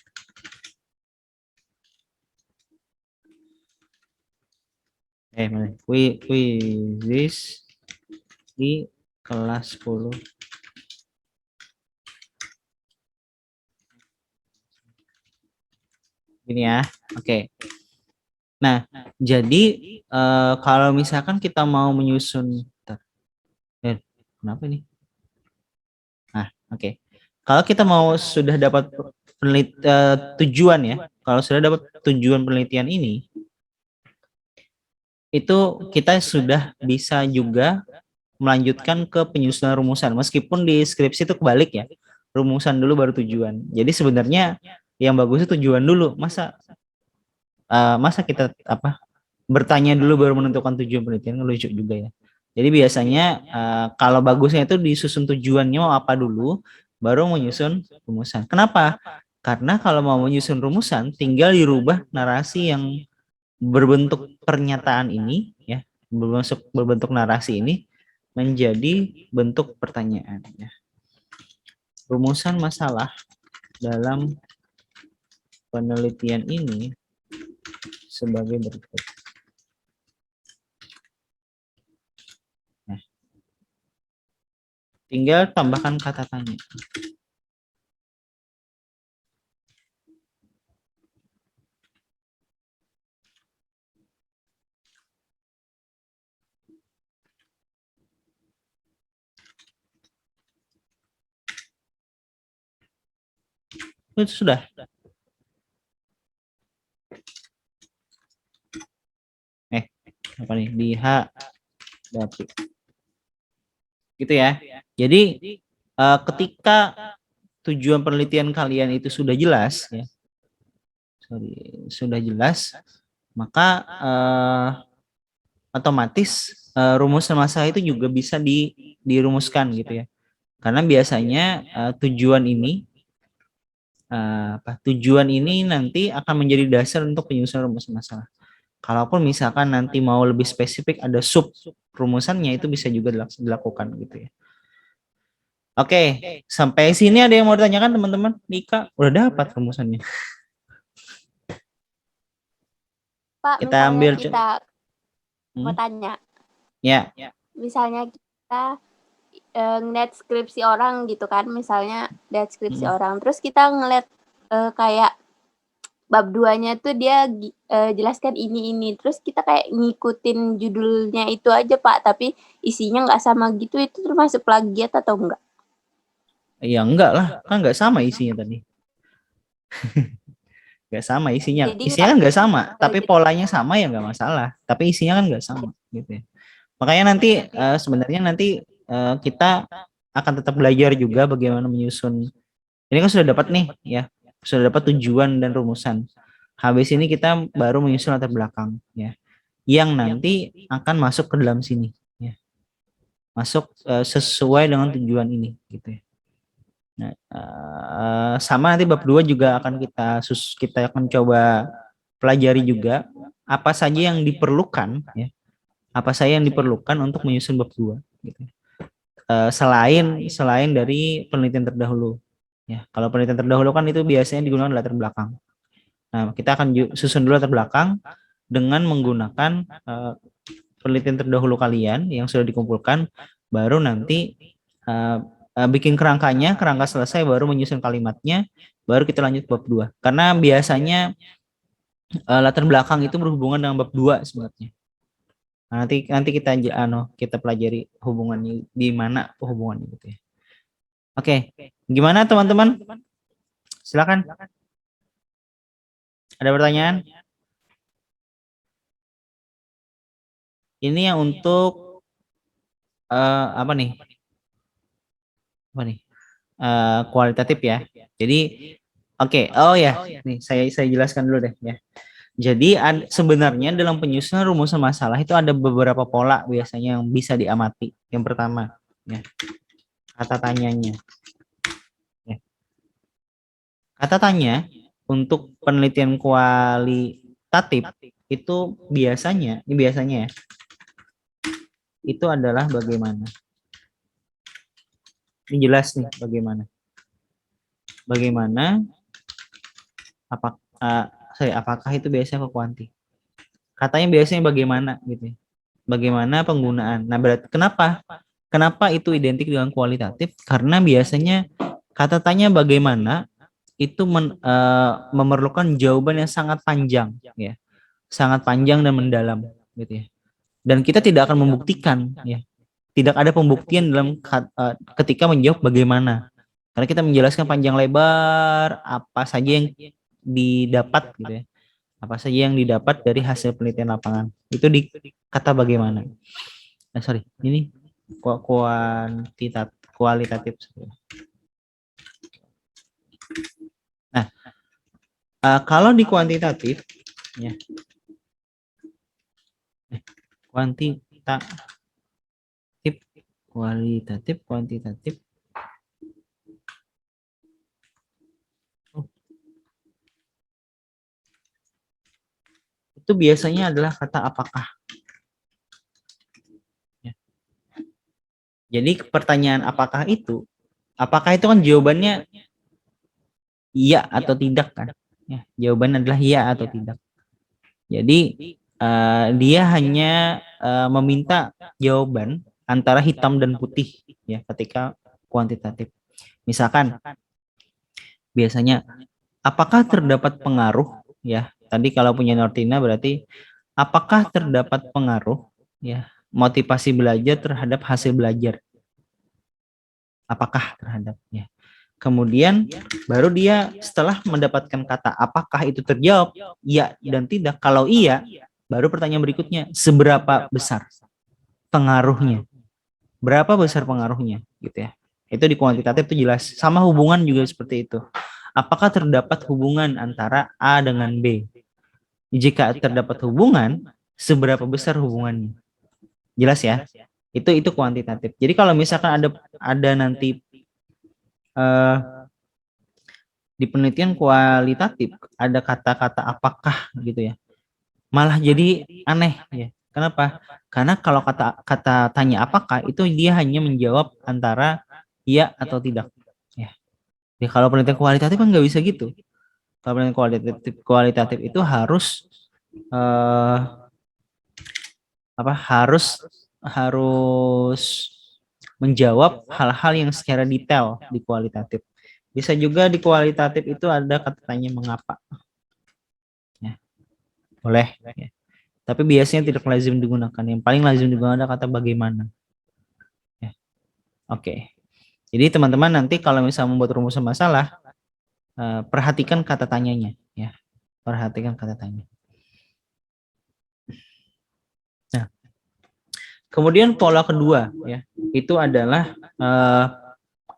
Speaker 1: Quizizz di kelas 10. Gini ya, oke. Nah, jadi kalau misalkan kita mau menyusun, kenapa ini? Nah, oke. Kalau kita mau sudah dapat tujuan ya, kalau sudah dapat tujuan penelitian ini, itu kita sudah bisa juga melanjutkan ke penyusunan rumusan. Meskipun di skripsi itu kebalik ya, rumusan dulu baru tujuan. Jadi sebenarnya yang bagusnya tujuan dulu. Masa kita bertanya dulu baru menentukan tujuan penelitian, lucu juga ya. Jadi biasanya kalau bagusnya itu disusun tujuannya mau apa dulu, baru menyusun rumusan. Kenapa? Karena kalau mau menyusun rumusan, tinggal dirubah narasi yang berbentuk pernyataan ini, ya, berbentuk narasi ini menjadi bentuk pertanyaan. Ya. Rumusan masalah dalam penelitian ini sebagai berikut. Tinggal tambahkan kata tanya. Itu sudah. Apa nih? Dihadapi. Gitu ya. Jadi ketika tujuan penelitian kalian itu sudah jelas, ya, sudah jelas, maka otomatis rumusan masalah itu juga bisa dirumuskan gitu ya. Karena biasanya tujuan ini nanti akan menjadi dasar untuk penyusunan rumusan masalah. Kalaupun misalkan nanti mau lebih spesifik ada sub rumusannya, itu bisa juga dilakukan gitu ya. Oke, sampai sini ada yang mau ditanyakan teman-teman? Nika udah dapat rumusannya.
Speaker 2: Pak,
Speaker 1: Kita
Speaker 2: misalnya
Speaker 1: ambil
Speaker 2: kita mau tanya.
Speaker 1: Ya.
Speaker 2: Misalnya kita ngeliat skripsi orang gitu kan, misalnya lihat skripsi orang, terus kita ngeliat kayak bab 2-nya tuh dia jelaskan ini, terus kita kayak ngikutin judulnya itu aja Pak, tapi isinya nggak sama gitu, itu termasuk plagiat atau enggak?
Speaker 1: Ya enggak lah, kan enggak sama isinya tadi. Enggak sama isinya.
Speaker 2: Jadi
Speaker 1: Isinya kan enggak sama, tapi polanya sama ya enggak masalah. Tapi isinya kan enggak sama gitu ya. Makanya nanti sebenarnya nanti kita akan tetap belajar juga bagaimana menyusun. Ini kan sudah dapat nih ya, sudah dapat tujuan dan rumusan. Habis ini kita baru menyusun latar belakang ya, yang nanti akan masuk ke dalam sini ya, masuk sesuai dengan tujuan ini gitu ya. Nah, sama nanti bab 2 juga akan kita akan coba pelajari juga apa saja yang diperlukan ya, apa saja yang diperlukan untuk menyusun bab 2 gitu. Selain dari penelitian terdahulu ya. Kalau penelitian terdahulu kan itu biasanya digunakan latar belakang. Nah, kita akan susun dulu latar belakang dengan menggunakan penelitian terdahulu kalian yang sudah dikumpulkan, baru nanti bikin kerangka selesai, baru menyusun kalimatnya, baru kita lanjut bab 2. Karena biasanya latar belakang itu berhubungan dengan bab 2 sebenarnya. Nah, nanti kita pelajari hubungannya di mana hubungannya gitu ya. Oke, gimana teman-teman? Silakan. Ada pertanyaan? Ini yang untuk apa nih? Kualitatif ya. Jadi oh ya, nih saya jelaskan dulu deh ya. Jadi sebenarnya dalam penyusunan rumusan masalah itu ada beberapa pola biasanya yang bisa diamati. Yang pertama, ya, kata tanyanya. Ya. Kata tanya untuk penelitian kualitatif itu biasanya ya, itu adalah bagaimana. Ini jelas nih bagaimana. Apakah itu biasanya ke kuanti? Katanya biasanya bagaimana gitu. Bagaimana penggunaan. Nah, berarti kenapa itu identik dengan kualitatif? Karena biasanya kata tanya bagaimana itu memerlukan jawaban yang sangat panjang ya. Sangat panjang dan mendalam gitu ya. Dan kita tidak akan membuktikan ya. Tidak ada pembuktian dalam ketika menjawab bagaimana. Karena kita menjelaskan panjang lebar apa saja yang didapat gitu ya. Apa saja yang didapat dari hasil penelitian lapangan. Itu di kata bagaimana. Ini kualitatif. Nah, Kalau di kuantitatif, ya, kuantitatif. Itu biasanya adalah kata apakah. Ya. Jadi pertanyaan apakah itu kan jawabannya iya atau tidak kan? Ya, jawabannya adalah iya atau tidak. Jadi dia hanya meminta jawaban antara hitam dan putih ya ketika kuantitatif. Misalkan biasanya apakah terdapat pengaruh ya? Tadi kalau punya Nortina berarti apakah terdapat pengaruh ya motivasi belajar terhadap hasil belajar? Apakah terhadapnya? Kemudian baru dia setelah mendapatkan kata apakah itu terjawab iya dan tidak. Kalau iya, baru pertanyaan berikutnya seberapa besar pengaruhnya? Berapa besar pengaruhnya gitu ya. Itu di kuantitatif itu jelas. Sama hubungan juga seperti itu. Apakah terdapat hubungan antara A dengan B? Jika terdapat hubungan, seberapa besar hubungannya? Jelas ya? Itu kuantitatif. Jadi kalau misalkan ada nanti di penelitian kualitatif ada kata-kata apakah gitu ya, malah jadi aneh ya. Kenapa? Karena kalau kata tanya apakah itu dia hanya menjawab antara iya atau tidak ya. Jadi kalau penelitian kualitatif kan nggak bisa gitu. Kalau penelitian kualitatif itu harus harus menjawab hal-hal yang secara detail di kualitatif. Bisa juga di kualitatif itu ada kata tanya mengapa. Ya, boleh. Ya. Tapi biasanya tidak lazim digunakan. Yang paling lazim digunakan adalah kata bagaimana. Ya. Oke. Jadi teman-teman nanti kalau misalnya membuat rumusan masalah, perhatikan kata tanyanya. Ya, perhatikan kata tanya. Nah, kemudian pola kedua, ya, itu adalah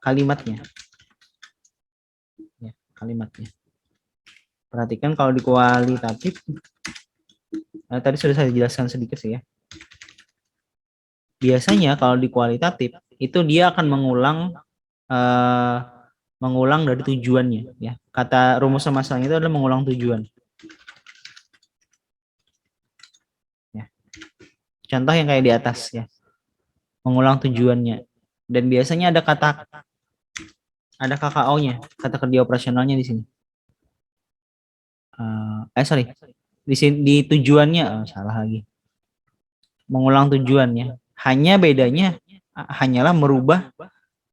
Speaker 1: kalimatnya. Ya, kalimatnya. Perhatikan kalau di kualitatif, tadi sudah saya jelaskan sedikit sih ya. Biasanya kalau di kualitatif itu dia akan mengulang dari tujuannya ya. Kata rumusan masalahnya itu adalah mengulang tujuan. Ya. Contoh yang kayak di atas ya. Mengulang tujuannya. Dan biasanya ada KKO-nya, kata kerja operasionalnya di sini. Sorry. Di sini di tujuannya salah lagi. Mengulang tujuannya. Hanya bedanya hanyalah merubah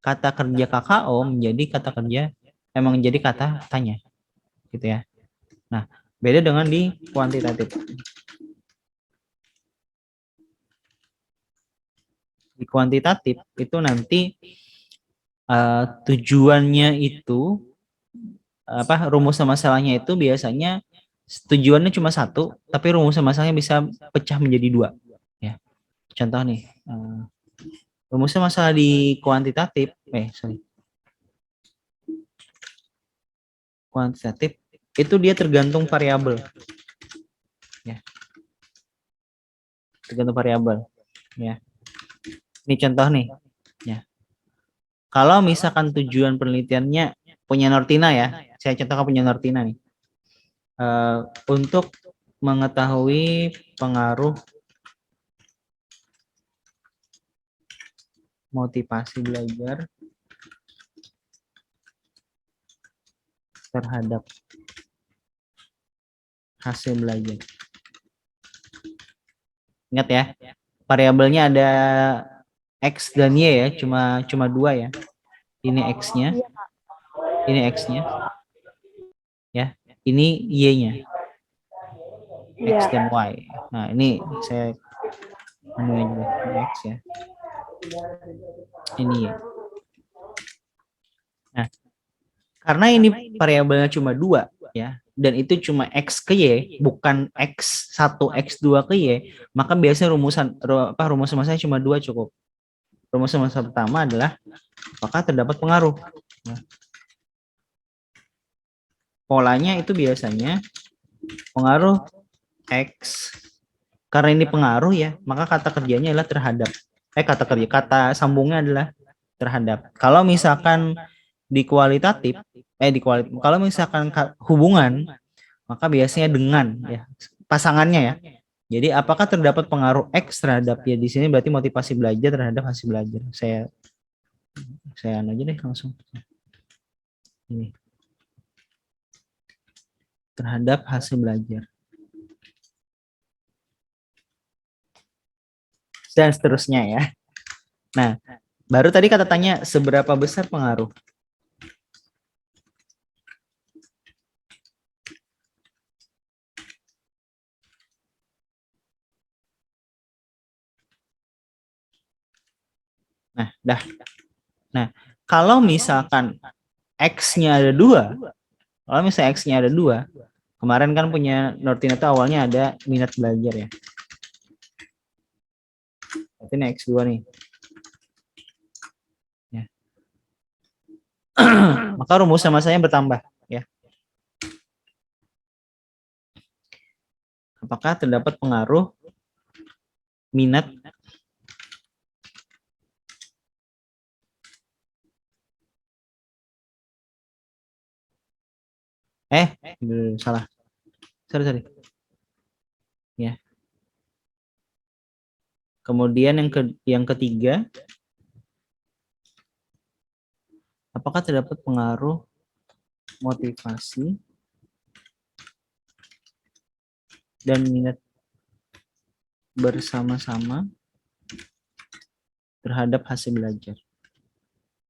Speaker 1: kata kerja KKO menjadi kata kerja menjadi kata tanya gitu ya. Nah, beda dengan di kuantitatif. Di kuantitatif itu nanti tujuannya itu rumusan masalahnya itu biasanya tujuannya cuma satu, tapi rumusan masalahnya bisa pecah menjadi dua ya. Contoh nih, rumusan masalah di kuantitatif kuantitatif itu dia tergantung variabel ya, tergantung variabel ya. Ini contoh nih ya, kalau misalkan tujuan penelitiannya punya Nortina ya, saya contohkan punya Nortina nih, untuk mengetahui pengaruh motivasi belajar terhadap hasil belajar. Ingat ya, variabelnya ada X dan Y ya, cuma dua ya. Ini X-nya, ini X-nya, ya. Ini Y-nya, X dan Y. Nah ini saya juga X ya. Ini Y. Nah, karena ini variabelnya cuma dua ya, dan itu cuma X ke Y, bukan X1, X2 ke Y, maka biasanya rumusan masalahnya cuma dua cukup. Rumusan masalah pertama adalah apakah terdapat pengaruh. polanya itu biasanya pengaruh X. Karena ini pengaruh ya, maka kata kerjanya adalah terhadap. Kata sambungnya adalah terhadap. Kalau misalkan di kualitatif, kalau misalkan hubungan, maka biasanya dengan ya pasangannya ya. Jadi apakah terdapat pengaruh X terhadap ya, di sini berarti motivasi belajar terhadap hasil belajar. Saya aja deh langsung. Ini. Terhadap hasil belajar. Dan seterusnya ya. Nah, baru tadi kata tanya seberapa besar pengaruh. Nah, kalau misalkan X-nya ada 2, kalau misalnya X-nya ada 2, kemarin kan punya Nortina itu awalnya ada minat belajar ya. Berarti ini X2 nih. Ya. Maka rumus sama saya bertambah ya. Apakah terdapat pengaruh minat salah. Sorry. Ya. Kemudian yang ketiga, apakah terdapat pengaruh motivasi dan minat bersama-sama terhadap hasil belajar?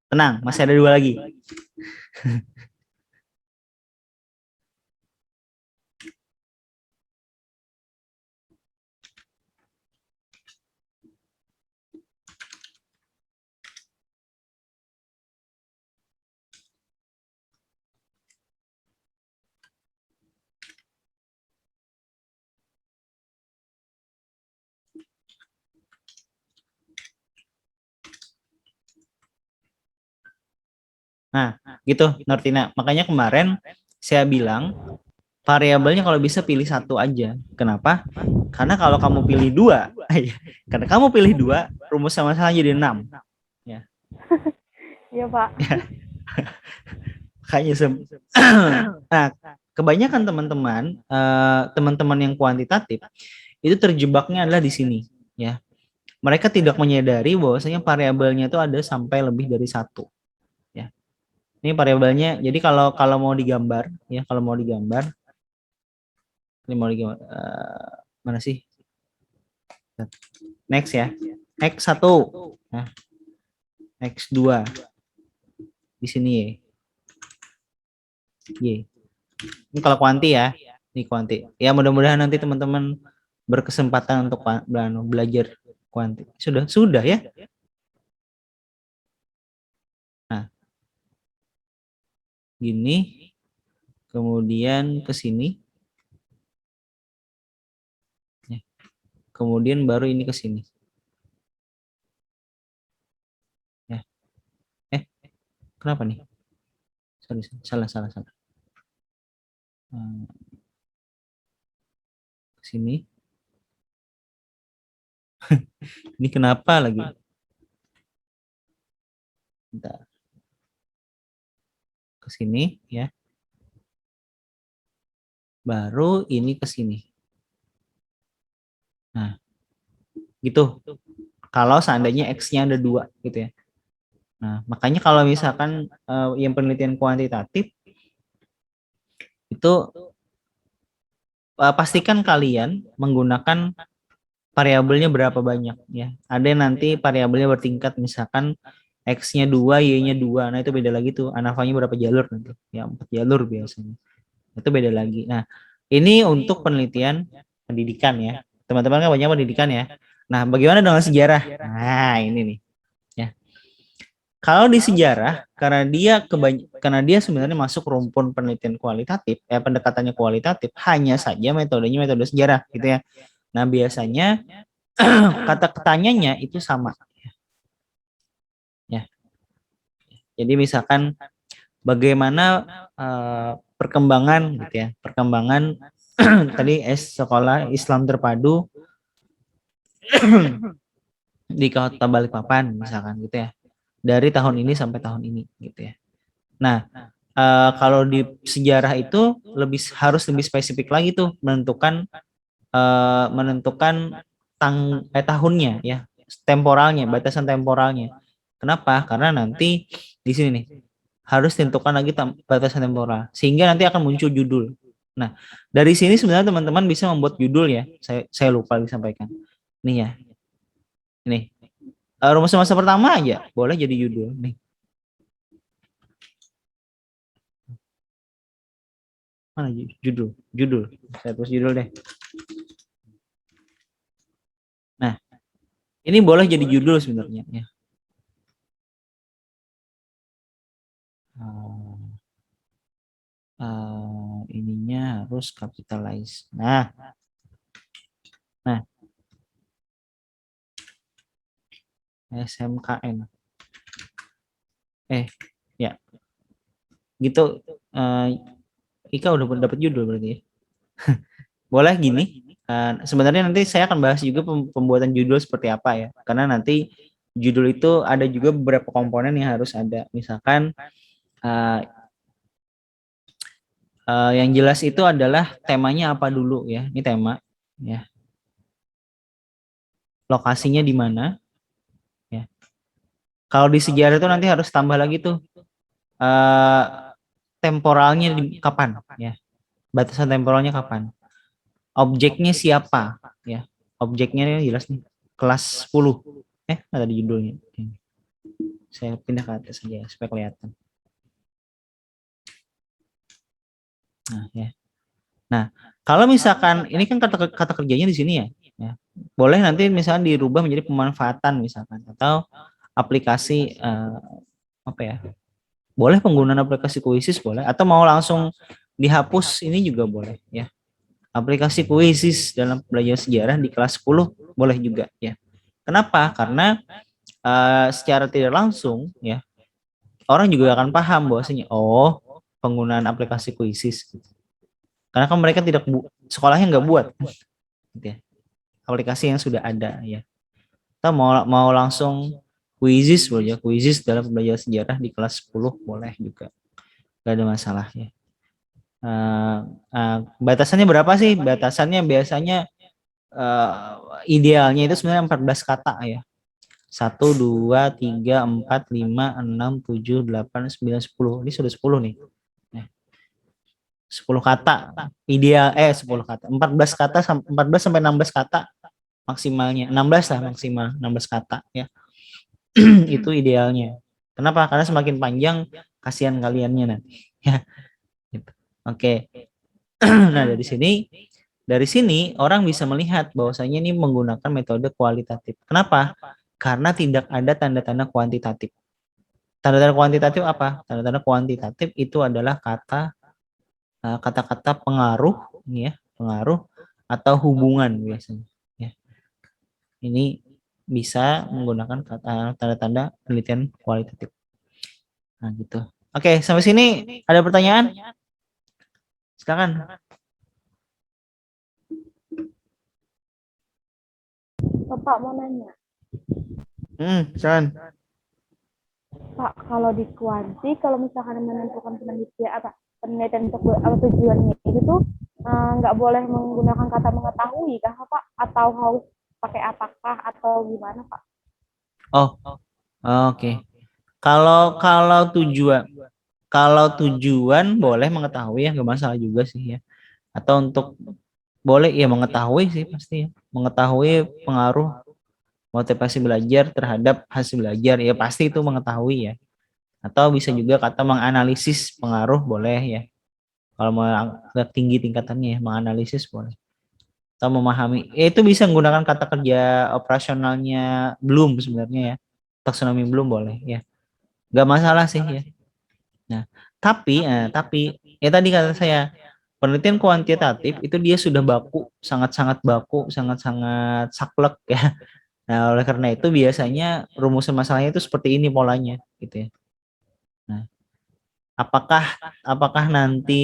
Speaker 1: Tenang, masih ada 2 lagi. Nah, gitu Nortina. Makanya kemarin saya bilang variabelnya kalau bisa pilih 1 aja. Kenapa? Karena kalau kamu pilih 2, karena kamu pilih 2, rumus sama-sama jadi 6. Ya.
Speaker 3: Iya, Pak.
Speaker 1: Ya. Makanya nah, kebanyakan teman-teman yang kuantitatif itu terjebaknya adalah di sini, ya. Mereka tidak menyadari bahwasanya variabelnya itu ada sampai lebih dari 1. Ya. Ini variabelnya. Jadi kalau mau digambar, ya, ini mau digambar, mana sih? Next ya. X1. Nah, X2. Di sini ya. Y. Ini kalau kuanti ya. Ini kuanti. Ya, mudah-mudahan nanti teman-teman berkesempatan untuk belajar kuanti. Sudah ya. Nah. Gini. Kemudian ke sini. Kemudian baru ini ke sini. Ya. Kenapa nih? Sorry, salah. Ke sini. Ini kenapa lagi? Bentar. Ke sini ya. Baru ini ke sini. Nah, gitu. Kalau seandainya X-nya ada 2 gitu ya. Nah, makanya kalau misalkan yang penelitian kuantitatif itu pastikan kalian menggunakan variabelnya berapa banyak ya. Ada nanti variabelnya bertingkat, misalkan X-nya 2, Y-nya 2. Nah, itu beda lagi tuh. ANAVA-nya berapa jalur nanti? Ya, 4 jalur biasanya. Itu beda lagi. Nah, ini untuk penelitian pendidikan ya. Teman-teman kan banyak pendidikan ya. Nah, bagaimana dengan sejarah? Nah, ini nih. Ya. Kalau di sejarah, karena dia sebenarnya masuk rumpun penelitian kualitatif, pendekatannya kualitatif, hanya saja metodenya metode sejarah gitu ya. Nah, biasanya kata ketanyanya itu sama. Ya. Jadi misalkan bagaimana perkembangan gitu ya, perkembangan tadi sekolah Islam terpadu di Kota Balikpapan misalkan gitu ya, dari tahun ini sampai tahun ini gitu ya. Nah, kalau di sejarah itu harus lebih spesifik lagi tuh menentukan tahunnya ya, temporalnya, batasan temporalnya. Kenapa? Karena nanti di sini nih harus tentukan lagi batasan temporal sehingga nanti akan muncul judul. Nah, dari sini sebenarnya teman-teman bisa membuat judul ya. Saya lupa disampaikan. Nih ya. Ini rumus masa pertama aja boleh jadi judul nih. Mana judul saya tulis judul deh. Nah, ini boleh jadi judul sebenarnya ya. Ininya harus capitalize. Nah, SMKN. Ya, gitu. Ika udah dapat judul berarti ya. Boleh gini. Sebenarnya nanti saya akan bahas juga pembuatan judul seperti apa ya. Karena nanti judul itu ada juga beberapa komponen yang harus ada. Misalkan yang jelas itu adalah temanya apa dulu ya. Ini tema ya. Lokasinya di mana ya. Kalau di sejarah itu nanti harus tambah lagi tuh temporalnya kapan ya. Batasan temporalnya kapan. Objeknya siapa ya. Objeknya ini jelas nih. Kelas 10. Ada di judulnya. Saya pindah ke atas saja supaya kelihatan. Nah, ya. Nah, kalau misalkan ini kan kata kerjanya di sini ya. Boleh nanti misalnya dirubah menjadi pemanfaatan misalkan atau aplikasi apa ya? Boleh penggunaan aplikasi Quizzes boleh atau mau langsung dihapus ini juga boleh ya. Aplikasi Quizzes dalam belajar sejarah di kelas 10 boleh juga ya. Kenapa? Karena secara tidak langsung ya orang juga akan paham bahwasanya penggunaan aplikasi Quizzes. Karena kan mereka tidak sekolahnya nggak buat gitu ya. Aplikasi yang sudah ada ya. Kita mau langsung Quizzes boleh ya, Quizzes dalam belajar sejarah di kelas 10 boleh juga. Gak ada masalah ya. Batasannya berapa sih? Batasannya biasanya idealnya itu sebenarnya 14 kata ya. 1, 2, 3, 4, 5, 6, 7, 8, 9, 10. Ini sudah 10 nih. 10 kata ideal 10 kata. 14 kata 14 sampai 16 kata maksimalnya. 16 lah maksimal 16 kata ya. Itu idealnya. Kenapa? Karena semakin panjang kasihan kaliannya nanti. Ya. Gitu. Oke. Nah, dari sini orang bisa melihat bahwasanya ini menggunakan metode kualitatif. Kenapa? Karena tidak ada tanda-tanda kuantitatif. Tanda-tanda kuantitatif apa? Tanda-tanda kuantitatif itu adalah kata-kata pengaruh, ini ya, pengaruh atau hubungan biasanya. Ya. Ini bisa menggunakan tanda-tanda penelitian kualitatif. Nah, gitu. Oke, sampai sini ada pertanyaan? Silakan.
Speaker 3: Pak mau nanya.
Speaker 1: Silakan.
Speaker 3: Pak, kalau di kuanti, kalau misalkan menentukan penelitian untuk apa tujuannya itu tuh nggak boleh menggunakan kata mengetahui kah Pak? Atau harus pakai apakah atau gimana Pak?
Speaker 1: Oke. Kalau tujuan boleh mengetahui ya, nggak masalah juga sih ya. Atau untuk boleh ya mengetahui sih pasti ya. Mengetahui pengaruh motivasi belajar terhadap hasil belajar ya pasti itu mengetahui ya. Atau bisa juga kata menganalisis pengaruh boleh ya. Kalau mau agak tinggi tingkatannya ya, menganalisis boleh. Atau memahami, itu bisa menggunakan kata kerja operasionalnya belum sebenarnya ya. Taksonomi belum boleh ya. Nggak masalah sih ya. Nah, tapi ya tadi kata saya penelitian kuantitatif itu dia sudah baku, sangat-sangat baku, sangat-sangat saklek ya. Nah, oleh karena itu biasanya rumusan masalahnya itu seperti ini polanya gitu ya. Nah, Apakah nanti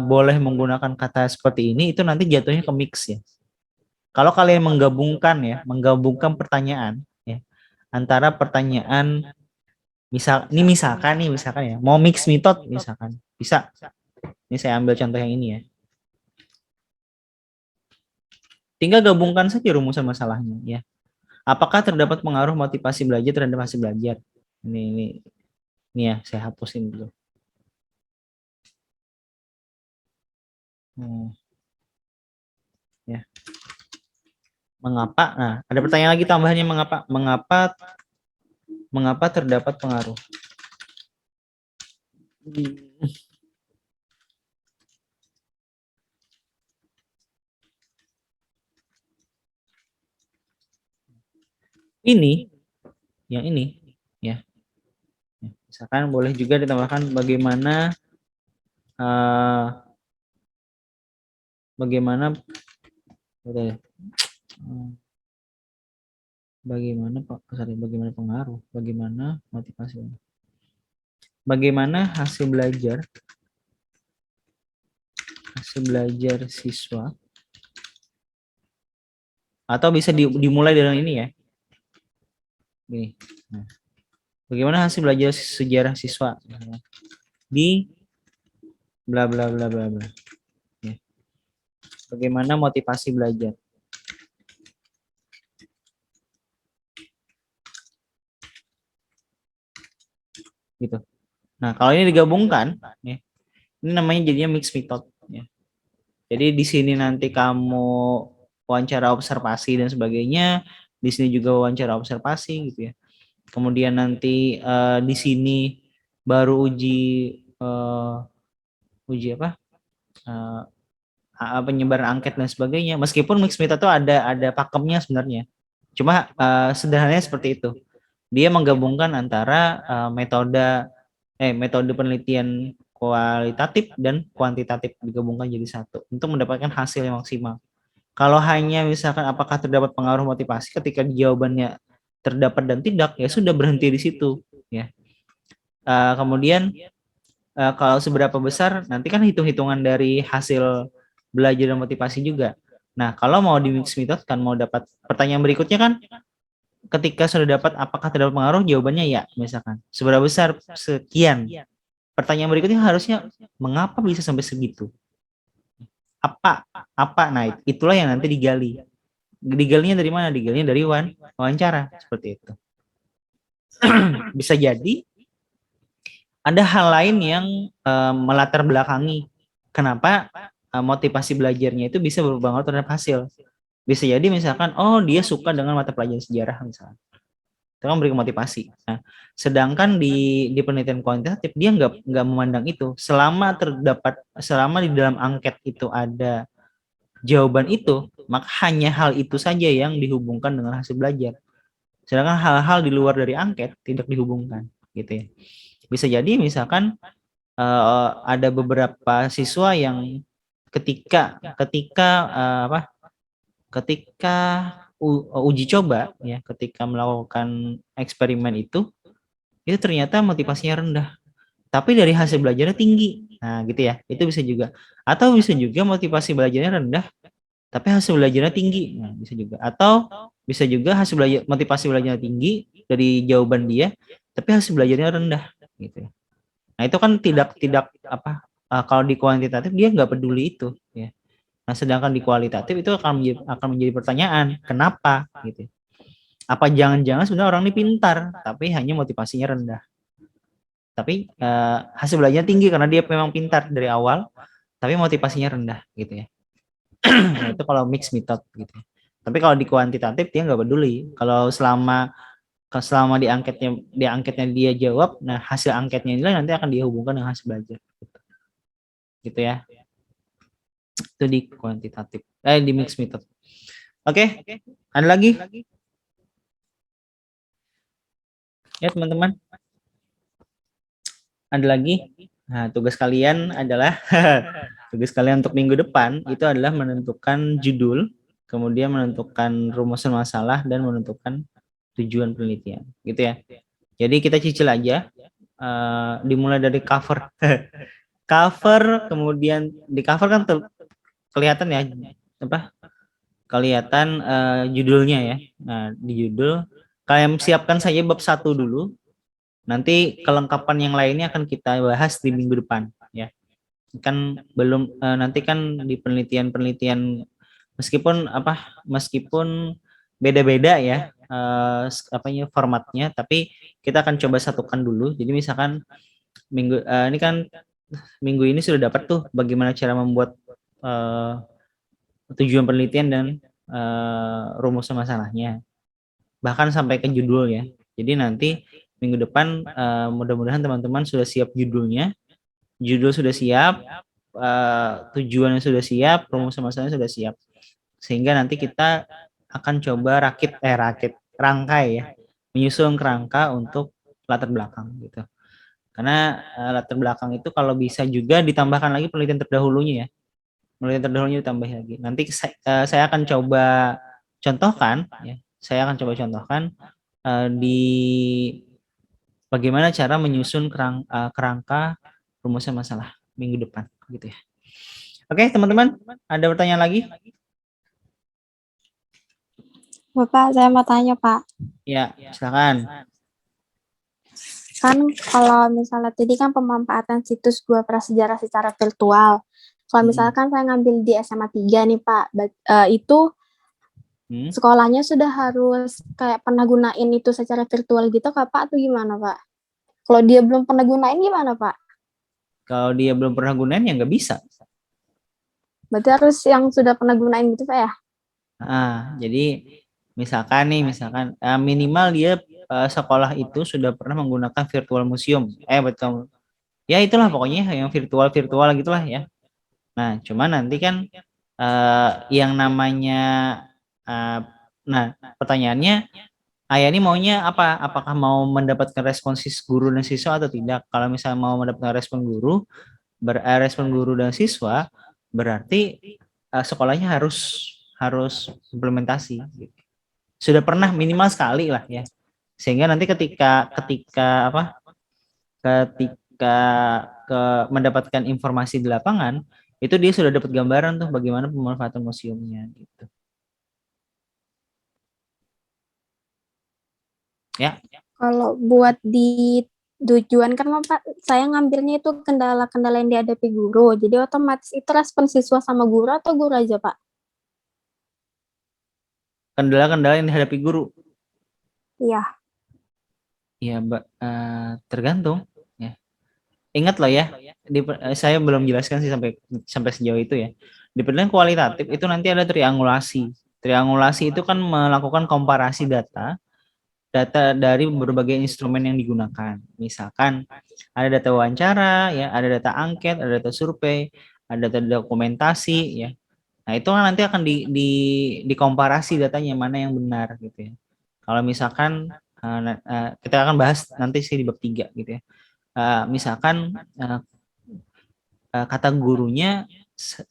Speaker 1: boleh menggunakan kata seperti ini, itu nanti jatuhnya ke mix ya. Kalau kalian menggabungkan pertanyaan ya, antara pertanyaan misalkan ya, mau mix method misalkan, bisa. Ini saya ambil contoh yang ini ya. Tinggal gabungkan saja rumusan masalahnya ya. Apakah terdapat pengaruh motivasi belajar terhadap hasil belajar? Ini ya, saya hapusin dulu. Ya. Mengapa? Nah, ada pertanyaan lagi tambahannya, mengapa terdapat pengaruh? Yang ini ya. Misalkan boleh juga ditambahkan bagaimana bagaimana pengaruh, bagaimana motivasi, bagaimana hasil belajar siswa, atau bisa dimulai dengan ini ya. Gini. Nah, bagaimana hasil belajar sejarah siswa di bla bla bla bla bla. Ya. Bagaimana motivasi belajar? Gitu. Nah, kalau ini digabungkan, ya, ini namanya jadinya mix method. Ya. Jadi di sini nanti kamu wawancara observasi dan sebagainya, di sini juga wawancara observasi gitu ya. Kemudian nanti di sini baru uji penyebaran angket dan sebagainya. Meskipun mix method itu ada pakemnya sebenarnya. Cuma sederhananya seperti itu. Dia menggabungkan antara metode penelitian kualitatif dan kuantitatif, digabungkan jadi satu untuk mendapatkan hasil yang maksimal. Kalau hanya misalkan apakah terdapat pengaruh motivasi, ketika jawabannya terdapat dan tidak, ya sudah berhenti di situ ya. Kemudian kalau seberapa besar, nanti kan hitung-hitungan dari hasil belajar dan motivasi juga. Nah, kalau mau di mix method kan, mau dapat pertanyaan berikutnya kan, ketika sudah dapat apakah terdapat pengaruh, jawabannya ya, misalkan seberapa besar, sekian. Pertanyaan berikutnya harusnya mengapa bisa sampai segitu, apa. Nah, itulah yang nanti digalinya dari mana? Digalinya dari wawancara seperti itu. Bisa jadi ada hal lain yang melatar belakangi kenapa motivasi belajarnya itu bisa berpengaruh terhadap hasil. Bisa jadi misalkan, oh dia suka dengan mata pelajaran sejarah misalnya, itu kan memberi motivasi. Nah, sedangkan di penelitian kuantitatif dia nggak memandang itu. Selama di dalam angket itu ada jawaban itu, maka hanya hal itu saja yang dihubungkan dengan hasil belajar. Sedangkan hal-hal di luar dari angket tidak dihubungkan, gitu ya. Bisa jadi misalkan ada beberapa siswa yang ketika uji coba ya, ketika melakukan eksperimen itu ternyata motivasinya rendah, tapi dari hasil belajarnya tinggi. Nah, gitu ya. Itu bisa juga. Atau bisa juga motivasi belajarnya rendah, tapi hasil belajarnya tinggi. Nah, bisa juga. Atau bisa juga motivasi belajarnya tinggi dari jawaban dia, tapi hasil belajarnya rendah, gitu ya. Nah, itu kan tidak kalau di kuantitatif dia nggak peduli itu ya. Nah, sedangkan di kualitatif itu akan menjadi pertanyaan, kenapa gitu. Apa jangan-jangan sebenarnya orang ini pintar tapi hanya motivasinya rendah. Tapi hasil belajarnya tinggi karena dia memang pintar dari awal, tapi motivasinya rendah gitu ya. Nah, itu kalau mix method gitu. Tapi kalau di kuantitatif dia nggak peduli. Kalau selama di angketnya dia jawab, nah hasil angketnya inilah nanti akan dihubungkan dengan hasil belajar. Gitu ya. Itu di kuantitatif. Di mix method. Oke. Ada lagi? Ya, teman-teman. Ada lagi? Nah, tugas kalian adalah tugas kalian untuk minggu depan itu adalah menentukan judul, kemudian menentukan rumusan masalah dan menentukan tujuan penelitian, gitu ya. Jadi kita cicil aja dimulai dari cover. Cover, kemudian di cover kan kelihatan ya apa? Kelihatan judulnya ya. Nah, di judul kalian siapkan saja bab 1 dulu. Nanti kelengkapan yang lainnya akan kita bahas di minggu depan ya. Kan belum nanti kan di penelitian meskipun beda-beda ya formatnya, tapi kita akan coba satukan dulu. Jadi misalkan ini kan minggu ini sudah dapat tuh bagaimana cara membuat tujuan penelitian dan rumus masalahnya, bahkan sampai ke judul ya. Jadi nanti minggu depan mudah-mudahan teman-teman sudah siap judulnya, judul sudah siap, tujuannya sudah siap, rumus masalahnya sudah siap, sehingga nanti kita akan coba rangkai ya, menyusun kerangka untuk latar belakang gitu. Karena latar belakang itu kalau bisa juga ditambahkan lagi penelitian terdahulunya ya, penelitian terdahulunya ditambah lagi. Nanti saya akan coba contohkan ya, di bagaimana cara menyusun kerangka rumusnya masalah minggu depan gitu ya. Oke teman-teman, ada pertanyaan lagi?
Speaker 3: Bapak, saya mau tanya, Pak.
Speaker 1: Ya, silakan.
Speaker 3: Kan kalau misalnya tadi kan pemanfaatan situs Gua Prasejarah secara virtual. Kalau misalkan saya ngambil di SMA 3 nih, Pak, itu sekolahnya sudah harus kayak pernah gunain itu secara virtual gitu kah, Pak, atau gimana, Pak? Kalau dia belum pernah gunain gimana, Pak?
Speaker 1: Kalau dia belum pernah gunain ya nggak bisa.
Speaker 3: Berarti harus yang sudah pernah gunain gitu, Pak ya?
Speaker 1: Jadi misalkan minimal dia sekolah itu sudah pernah menggunakan virtual museum. Betul. Ya itulah pokoknya yang virtual gitulah ya. Nah, cuman nanti kan yang namanya pertanyaannya Ayah ini maunya apa? Apakah mau mendapatkan responsis guru dan siswa atau tidak? Kalau misalnya mau mendapatkan respon guru dan siswa, berarti sekolahnya harus implementasi. Sudah pernah minimal sekali lah ya. Sehingga nanti ketika mendapatkan informasi di lapangan, itu dia sudah dapat gambaran tuh bagaimana pemanfaatan museumnya gitu. Ya.
Speaker 3: Kalau buat di tujuan kan Pak, saya ngambilnya itu kendala-kendala yang dihadapi guru. Jadi otomatis itu respon siswa sama guru atau guru aja, Pak?
Speaker 1: Kendala-kendala yang dihadapi guru.
Speaker 3: Iya.
Speaker 1: Ya, Mbak, tergantung ya. Ingat loh ya, saya belum jelaskan sih sampai sejauh itu ya. Di penilaian kualitatif itu nanti ada triangulasi. Triangulasi itu kan melakukan komparasi data dari berbagai instrumen yang digunakan. Misalkan ada data wawancara, ya, ada data angket, ada data survei, ada data dokumentasi, ya. Nah itu kan nanti akan dikomparasi datanya mana yang benar gitu ya. Kalau misalkan kita akan bahas nanti sih di bab 3 gitu ya. Misalkan kata gurunya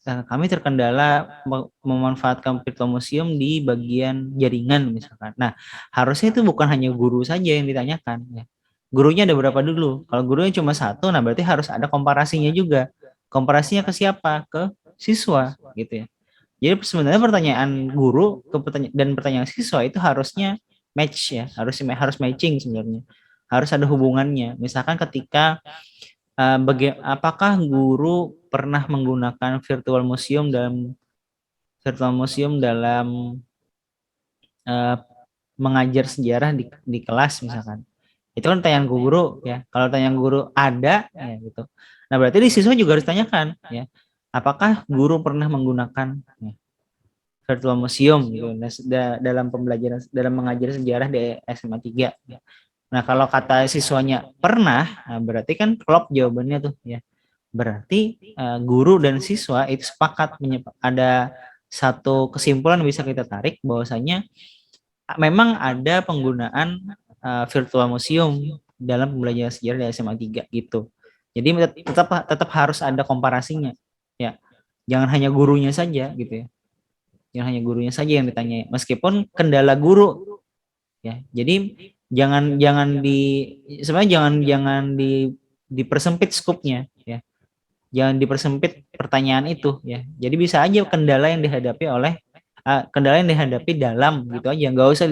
Speaker 1: kami terkendala memanfaatkan virtual museum di bagian jaringan misalkan. Nah, harusnya itu bukan hanya guru saja yang ditanyakan ya. Gurunya ada berapa dulu? Kalau gurunya cuma 1, nah berarti harus ada komparasinya juga. Komparasinya ke siapa? Ke siswa gitu ya. Jadi sebenarnya pertanyaan guru dan pertanyaan siswa itu harusnya match ya, harus matching sebenarnya. Harus ada hubungannya. Misalkan ketika apakah guru pernah menggunakan virtual museum dalam mengajar sejarah di kelas misalkan. Itu kan tanyaan guru ya. Kalau tanyaan guru ada ya gitu. Nah, berarti di siswa juga harus tanyakan ya. Apakah guru pernah menggunakan virtual museum gitu dalam pembelajaran dalam mengajar sejarah di SMA 3 ya. Nah, kalau kata siswanya pernah, nah berarti kan klop jawabannya tuh ya. Berarti guru dan siswa itu sepakat ada satu kesimpulan bisa kita tarik bahwasanya memang ada penggunaan virtual museum dalam pembelajaran sejarah di SMA 3 gitu. Jadi tetap harus ada komparasinya ya. Jangan hanya gurunya saja gitu ya. Jangan hanya gurunya saja yang ditanya meskipun kendala guru ya. Jadi jangan sebenarnya jangan dipersempit skupnya ya. Jangan dipersempit pertanyaan itu ya. Jadi bisa aja kendala yang dihadapi dalam gitu aja, nggak usah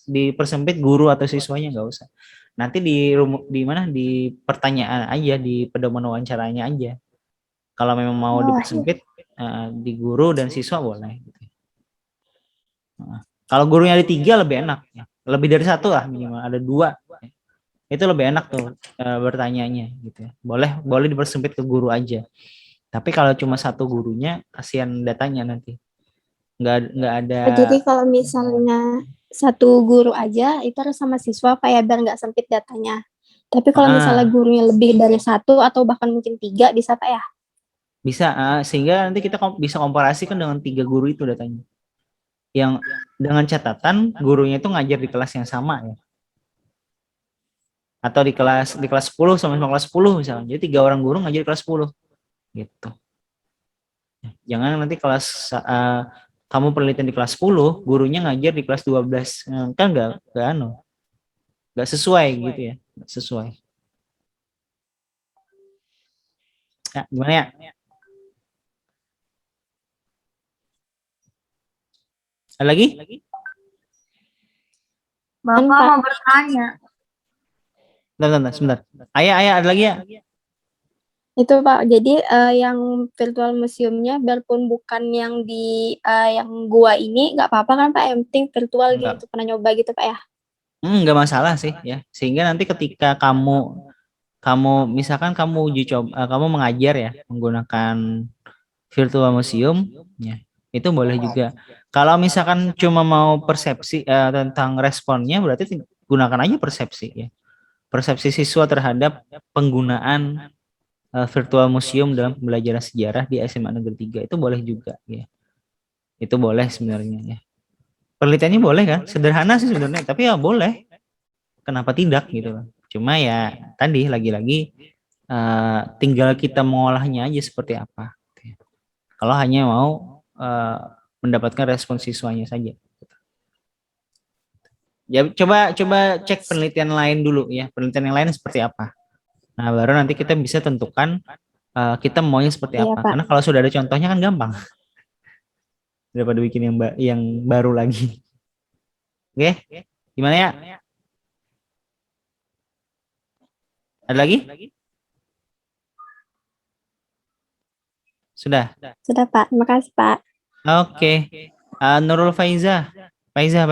Speaker 1: dipersempit guru atau siswanya, nggak usah. Nanti di mana di pertanyaan aja, di pedoman wawancaranya aja. Kalau memang mau dipersempit di guru dan siswa boleh. Gitu. Nah, kalau gurunya ada 3 lebih enak, ya. Lebih dari 1 lah minimal, ada 2 itu lebih enak tuh bertanyanya gitu ya. Boleh dipersempit ke guru aja. Tapi kalau cuma 1 gurunya, kasihan datanya nanti. Nggak ada.
Speaker 2: Jadi kalau misalnya 1 guru aja itu harus sama siswa Pak ya, biar nggak sempit datanya. Tapi kalau misalnya gurunya lebih dari 1 atau bahkan mungkin 3 bisa Pak ya?
Speaker 1: Bisa, sehingga nanti kita bisa komparasikan dengan 3 guru itu datanya. Yang dengan catatan gurunya itu ngajar di kelas yang sama ya. Atau di kelas 10 sama kelas 10 misalnya. Jadi 3 orang guru ngajar di kelas 10 gitu. Jangan nanti kamu penelitian di kelas 10, gurunya ngajar di kelas 12. Kan enggak sesuai gitu ya. Nggak sesuai. Ya, gimana ya? Ada lagi?
Speaker 3: Bapak mau bertanya.
Speaker 1: Sebentar. Ayah ada lagi ya?
Speaker 2: Itu Pak, jadi yang virtual museumnya biarpun bukan yang di yang gua ini nggak apa-apa kan Pak, yang penting virtual gitu, pernah nyoba gitu Pak ya?
Speaker 1: Nggak masalah sih ya. Sehingga nanti ketika kamu misalkan kamu uji coba, kamu mengajar ya menggunakan virtual museum ya, itu boleh juga. Kalau misalkan cuma mau persepsi tentang responnya, berarti gunakan aja persepsi ya. Persepsi siswa terhadap penggunaan virtual museum dalam pembelajaran sejarah di SMA Negeri 3 itu boleh juga ya. Itu boleh sebenarnya ya. Penelitiannya boleh kan? Sederhana sih sebenarnya, tapi ya boleh. Kenapa tidak gitu kan? Cuma ya tadi lagi-lagi tinggal kita mengolahnya aja seperti apa. Kalau hanya mau mendapatkan respon siswanya saja. Ya coba cek penelitian lain dulu ya. Penelitian yang lain seperti apa. Nah, baru nanti kita bisa tentukan kita maunya seperti
Speaker 2: Iya,
Speaker 1: apa.
Speaker 2: Pak.
Speaker 1: Karena kalau sudah ada contohnya kan gampang. Daripada bikin yang baru lagi. Oke? Gimana ya? Ada lagi? Sudah?
Speaker 2: Sudah Pak, terima kasih Pak.
Speaker 1: Oke. Nurul Faiza. Faiza.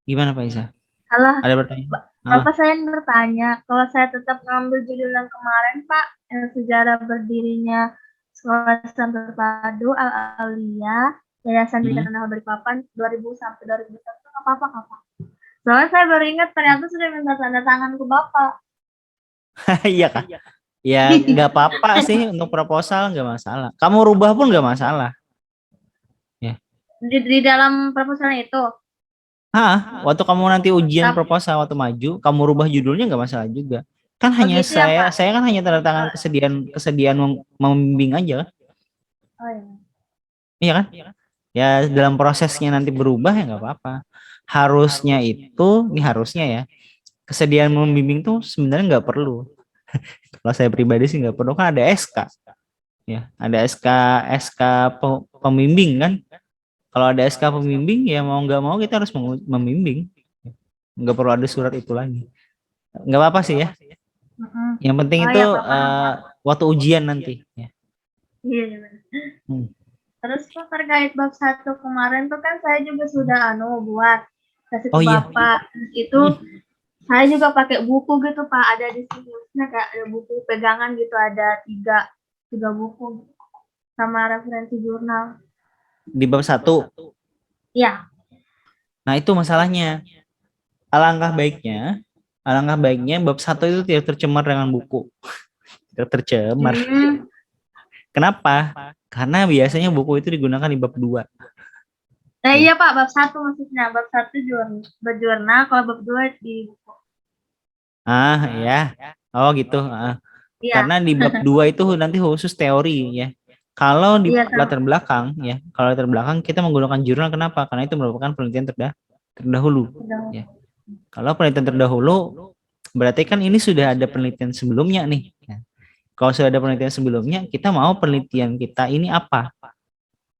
Speaker 1: Gimana Faiza?
Speaker 3: Halo,
Speaker 1: Ada pertanyaan?
Speaker 3: Bapak saya bertanya, kalau saya tetap ngambil judul yang kemarin Pak, yang sejarah berdirinya Sekolah Islam Terpadu Al-Aliyah, Yayasan Bidang Nahdlatul Balikpapan 2000 sampai 2001, nggak apa-apa Pak? Soalnya saya baru ingat ternyata sudah minta tanda tangan ke Bapak.
Speaker 1: Iya Kak. Ya nggak apa-apa sih, untuk proposal nggak masalah. Kamu rubah pun nggak masalah. Ya.
Speaker 3: Di dalam proposalnya itu.
Speaker 1: Waktu kamu nanti ujian proposal waktu maju, kamu rubah judulnya nggak masalah juga. Kan hanya
Speaker 3: gitu ya,
Speaker 1: saya kan hanya tanda tangan kesediaan membimbing aja kan.
Speaker 3: Oh iya.
Speaker 1: Iya kan? Ya dalam prosesnya nanti berubah ya nggak apa-apa. Harusnya ya, kesediaan membimbing tuh sebenarnya nggak perlu. Kalau saya pribadi sih nggak perlu, kan ada SK. Ya, ada SK pembimbing kan. Kalau ada SK pembimbing ya mau nggak mau kita harus membimbing. Nggak perlu ada surat itu lagi. Nggak apa-apa sih ya. Yang penting itu waktu ujian nanti. Ya.
Speaker 3: Iya. Terus Pak, terkait bab 1 kemarin tuh kan saya juga sudah buat kasih ke Bapak. Itu saya juga pakai buku gitu Pak, ada di sini kayak ada buku pegangan gitu, ada tiga buku sama referensi jurnal.
Speaker 1: Di bab 1.
Speaker 3: Iya.
Speaker 1: Nah, itu masalahnya. Alangkah baiknya bab 1 itu tidak tercemar dengan buku. Tidak tercemar. Kenapa? Karena biasanya buku itu digunakan di bab 2.
Speaker 3: Iya Pak, bab 1 maksudnya. Bab 1 jurnal, kalau bab 2 di buku.
Speaker 1: Ya. Oh gitu.
Speaker 3: Iya.
Speaker 1: Karena di bab 2 itu nanti khusus teori ya. Kalau di latar belakang ya, kalau latar belakang kita menggunakan jurnal, kenapa? Karena itu merupakan penelitian terdahulu ya. Kalau penelitian terdahulu berarti kan ini sudah ada penelitian sebelumnya nih. Ya. Kalau sudah ada penelitian sebelumnya, kita mau penelitian kita ini apa?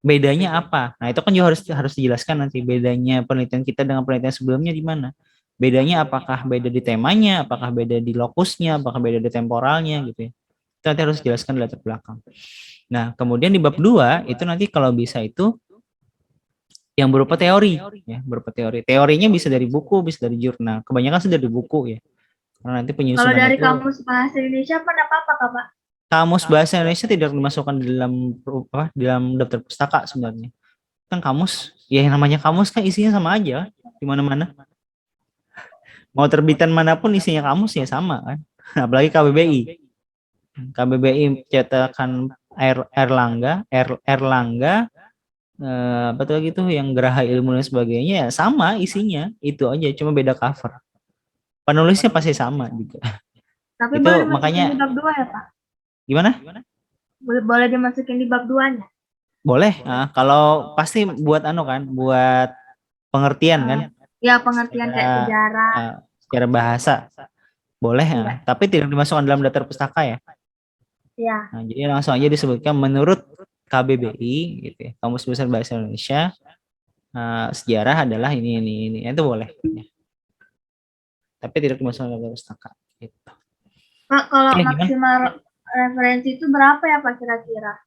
Speaker 1: Bedanya apa? Nah, itu kan juga harus dijelaskan nanti bedanya penelitian kita dengan penelitian sebelumnya di mana. Bedanya apakah beda di temanya, apakah beda di lokusnya, apakah beda di temporalnya gitu ya. Itu nanti harus dijelaskan di latar belakang. Nah, kemudian di bab 2 itu nanti kalau bisa itu yang berupa teori ya, berupa teori. Teorinya bisa dari buku, bisa dari jurnal. Kebanyakan sih dari buku ya. Karena nanti
Speaker 5: Kalau
Speaker 1: penyusunannya
Speaker 5: dari
Speaker 1: itu
Speaker 5: kamus bahasa Indonesia pun apa-apa, Kak, Pak?
Speaker 1: kamus bahasa Indonesia tidak dimasukkan di dalam daftar pustaka sebenarnya. Kan kamus, ya yang namanya kamus kan isinya sama aja di mana-mana. Mau terbitan manapun isinya kamus ya sama kan. Apalagi KBBI. KBBI cetakan Erlangga apa tuh gitu yang Geraha Ilmu dan sebagainya ya sama isinya itu aja cuma beda cover. Penulisnya pasti sama juga.
Speaker 5: Tapi
Speaker 1: Itu
Speaker 5: boleh dimasukin
Speaker 1: makanya
Speaker 5: di bab 2 ya, Pak?
Speaker 1: gimana?
Speaker 5: Boleh dimasukin di bab 2-nya?
Speaker 1: Boleh. Nah, kalau pasti buat buat pengertian kan
Speaker 5: Ya, pengertian kayak sejarah.
Speaker 1: secara bahasa. Boleh
Speaker 5: Iya.
Speaker 1: tapi tidak dimasukkan dalam daftar pustaka ya.
Speaker 5: Ya.
Speaker 1: Nah, jadi langsung aja disebutkan menurut KBBI gitu ya. Kamus Besar Bahasa Indonesia sejarah adalah ini. Itu boleh. Ya. Tapi tidak dimasukkan dalam pustaka gitu.
Speaker 5: Pak, kalau
Speaker 1: Oke,
Speaker 5: maksimal referensi itu berapa ya, Pak, kira-kira?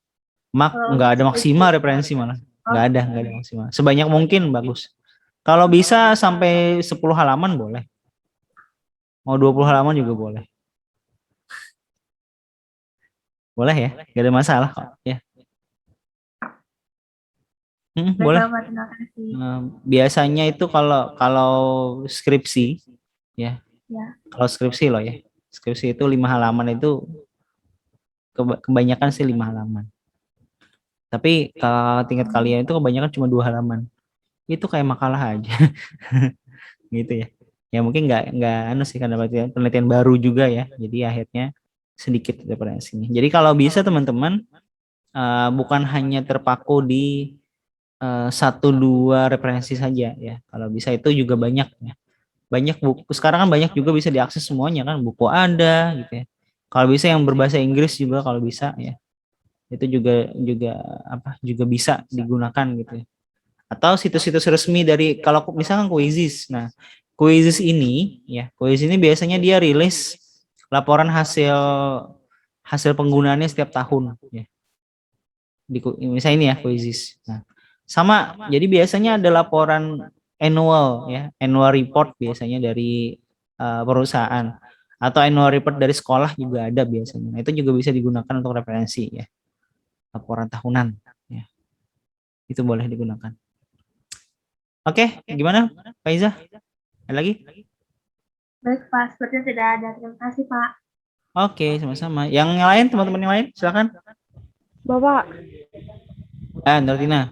Speaker 1: Nggak ada maksimal referensi malah. Nggak ada maksimal. Sebanyak mungkin bagus. Kalau bisa sampai 10 halaman boleh. Mau 20 halaman juga boleh. Boleh ya, nggak ada masalah kok. Ya. Boleh.
Speaker 5: Terima kasih.
Speaker 1: Biasanya itu kalau skripsi ya. Kalau skripsi loh ya. Skripsi itu 5 halaman itu kebanyakan sih 5 halaman. Tapi kalau tingkat kalian itu kebanyakan cuma 2 halaman. Itu kayak makalah aja. Gitu ya. Ya mungkin nggak sih karena penelitian baru juga ya. Jadi akhirnya sedikit referensinya. Jadi kalau bisa teman-teman bukan hanya terpaku di 1-2 referensi saja ya. Kalau bisa itu juga banyak ya. Banyak buku sekarang kan banyak juga bisa diakses semuanya kan, buku ada gitu ya. Kalau bisa yang berbahasa Inggris juga kalau bisa ya. Itu juga bisa digunakan gitu ya. Atau situs-situs resmi dari kalau misalkan Quizizz. Nah, Quizizz ini biasanya dia rilis laporan hasil penggunaannya setiap tahun ya. Misalnya ini ya Quizizz. Nah, sama jadi biasanya ada laporan annual report biasanya dari perusahaan atau annual report dari sekolah juga ada biasanya. Nah, itu juga bisa digunakan untuk referensi ya. Laporan tahunan ya. Itu boleh digunakan. Oke, gimana Pak Iza? Ada lagi?
Speaker 5: Baik, Pak. Sepertinya tidak ada. Terima kasih, Pak.
Speaker 1: Oke, sama-sama. Yang lain, teman-teman yang lain, silakan.
Speaker 3: Bapak,
Speaker 1: Nortina.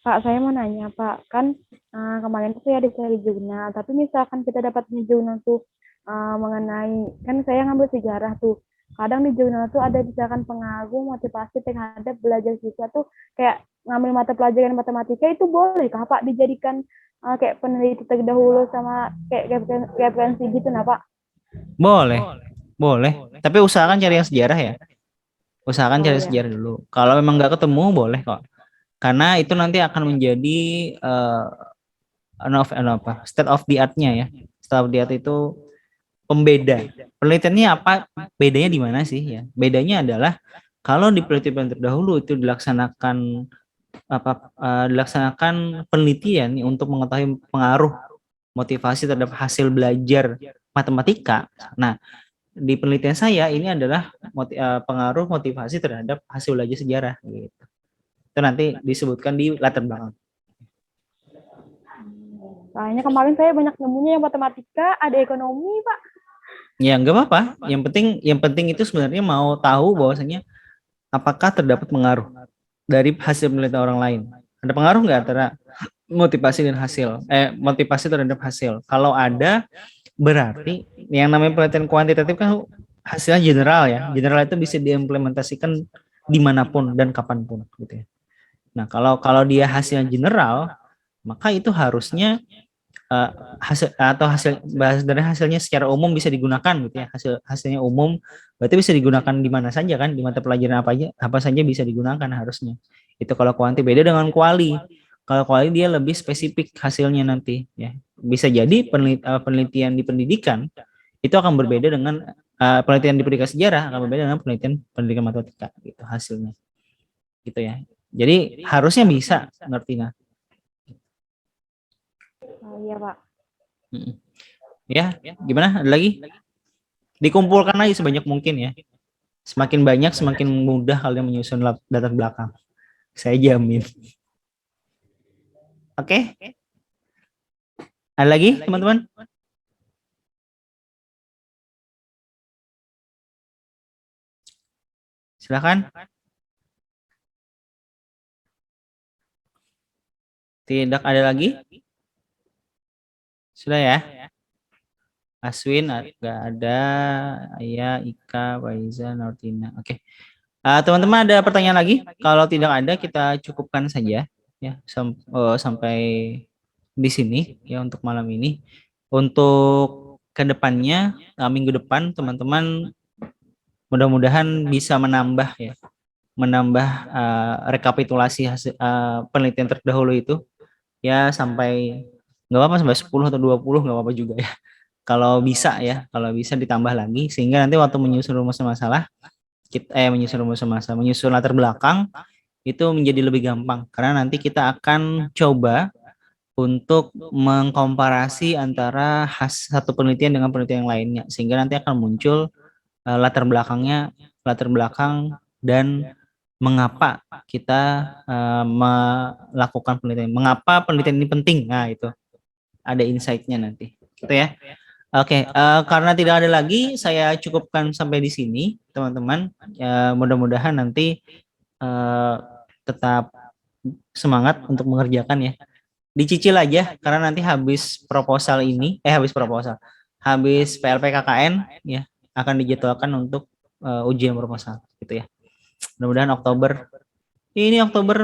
Speaker 3: Pak, saya mau nanya, Pak. Kan kemarin tuh saya dicari jurnal, tapi misalkan kita dapatnya jurnal tuh mengenai, kan saya ngambil sejarah tuh. Kadang di jurnal tuh ada misalkan pengaruh motivasi terhadap belajar siswa tuh kayak ngambil mata pelajaran matematika itu boleh kah Pak dijadikan kayak peneliti terdahulu sama kayak referensi gitu nah Pak?
Speaker 1: Boleh. Tapi usahakan cari yang sejarah ya. Usahakan cari sejarah dulu. Kalau memang nggak ketemu boleh kok. Karena itu nanti akan menjadi state of the art-nya ya. State of the art itu pembeda. Penelitiannya apa? Bedanya di mana sih ya? Bedanya adalah kalau di penelitian terdahulu itu dilaksanakan penelitian untuk mengetahui pengaruh motivasi terhadap hasil belajar matematika. Nah, di penelitian saya ini adalah pengaruh motivasi terhadap hasil belajar sejarah gitu. Itu nanti disebutkan di latar belakang.
Speaker 3: Soalnya kemarin saya banyak nemunya yang matematika, ada ekonomi, Pak.
Speaker 1: Ya nggak apa-apa. Yang penting itu sebenarnya mau tahu bahwasanya apakah terdapat pengaruh dari hasil penelitian orang lain. Ada pengaruh nggak antara motivasi dan motivasi terhadap hasil? Kalau ada, berarti yang namanya penelitian kuantitatif kan hasilnya general ya. General itu bisa diimplementasikan dimanapun dan kapanpun gitu ya. Nah kalau dia hasilnya general, maka itu harusnya hasil atau bahas dari hasilnya secara umum bisa digunakan gitu ya. Hasilnya umum berarti bisa digunakan di mana saja kan, di mata pelajaran apa saja bisa digunakan harusnya. Itu kalau kuanti. Beda dengan kuali. Kalau kuali dia lebih spesifik hasilnya nanti ya. Bisa jadi penelitian di pendidikan itu akan berbeda dengan penelitian di pendidikan sejarah akan berbeda dengan penelitian pendidikan matematika gitu hasilnya. Gitu ya. Jadi harusnya bisa, ngerti nggak?
Speaker 3: Iya, Pak.
Speaker 1: Ya, gimana? Ada lagi? Dikumpulkan aja sebanyak mungkin ya. Semakin banyak, semakin mudah kalian menyusun latar belakang. Saya jamin. Oke? Ada lagi, teman-teman? Silakan. Tidak ada lagi? Sudah ya? Aswin nggak ada, Ayah, Ika, Faiza, Nortina. Oke. Teman-teman ada pertanyaan lagi? Kalau tidak ada kita cukupkan saja ya sampai di sini ya untuk malam ini. Untuk kedepannya minggu depan teman-teman mudah-mudahan bisa menambah ya, menambah rekapitulasi hasil penelitian terdahulu itu ya sampai nggak apa-apa sampai 10 atau 20 nggak apa-apa juga ya. Kalau bisa ya, kalau bisa ditambah lagi sehingga nanti waktu menyusun rumus masalah menyusun latar belakang itu menjadi lebih gampang karena nanti kita akan coba untuk mengkomparasi antara satu penelitian dengan penelitian yang lainnya sehingga nanti akan muncul latar belakang dan mengapa kita melakukan penelitian, mengapa penelitian ini penting. Nah, itu ada insight-nya nanti. Gitu ya. Oke, karena tidak ada lagi, saya cukupkan sampai di sini, teman-teman. Mudah-mudahan nanti tetap semangat untuk mengerjakan ya. Dicicil aja, karena nanti habis PLPKKN ya akan dijadwalkan untuk ujian proposal, gitu ya. Mudah-mudahan Oktober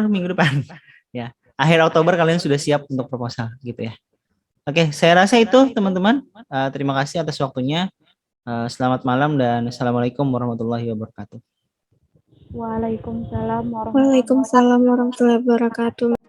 Speaker 1: minggu depan, ya. Akhir Oktober kalian sudah siap untuk proposal, gitu ya. Oke, saya rasa itu teman-teman. Terima kasih atas waktunya. Selamat malam dan assalamualaikum warahmatullahi wabarakatuh.
Speaker 3: Waalaikumsalam warahmatullahi
Speaker 6: Waalaikumsalam warahmatullahi wabarakatuh.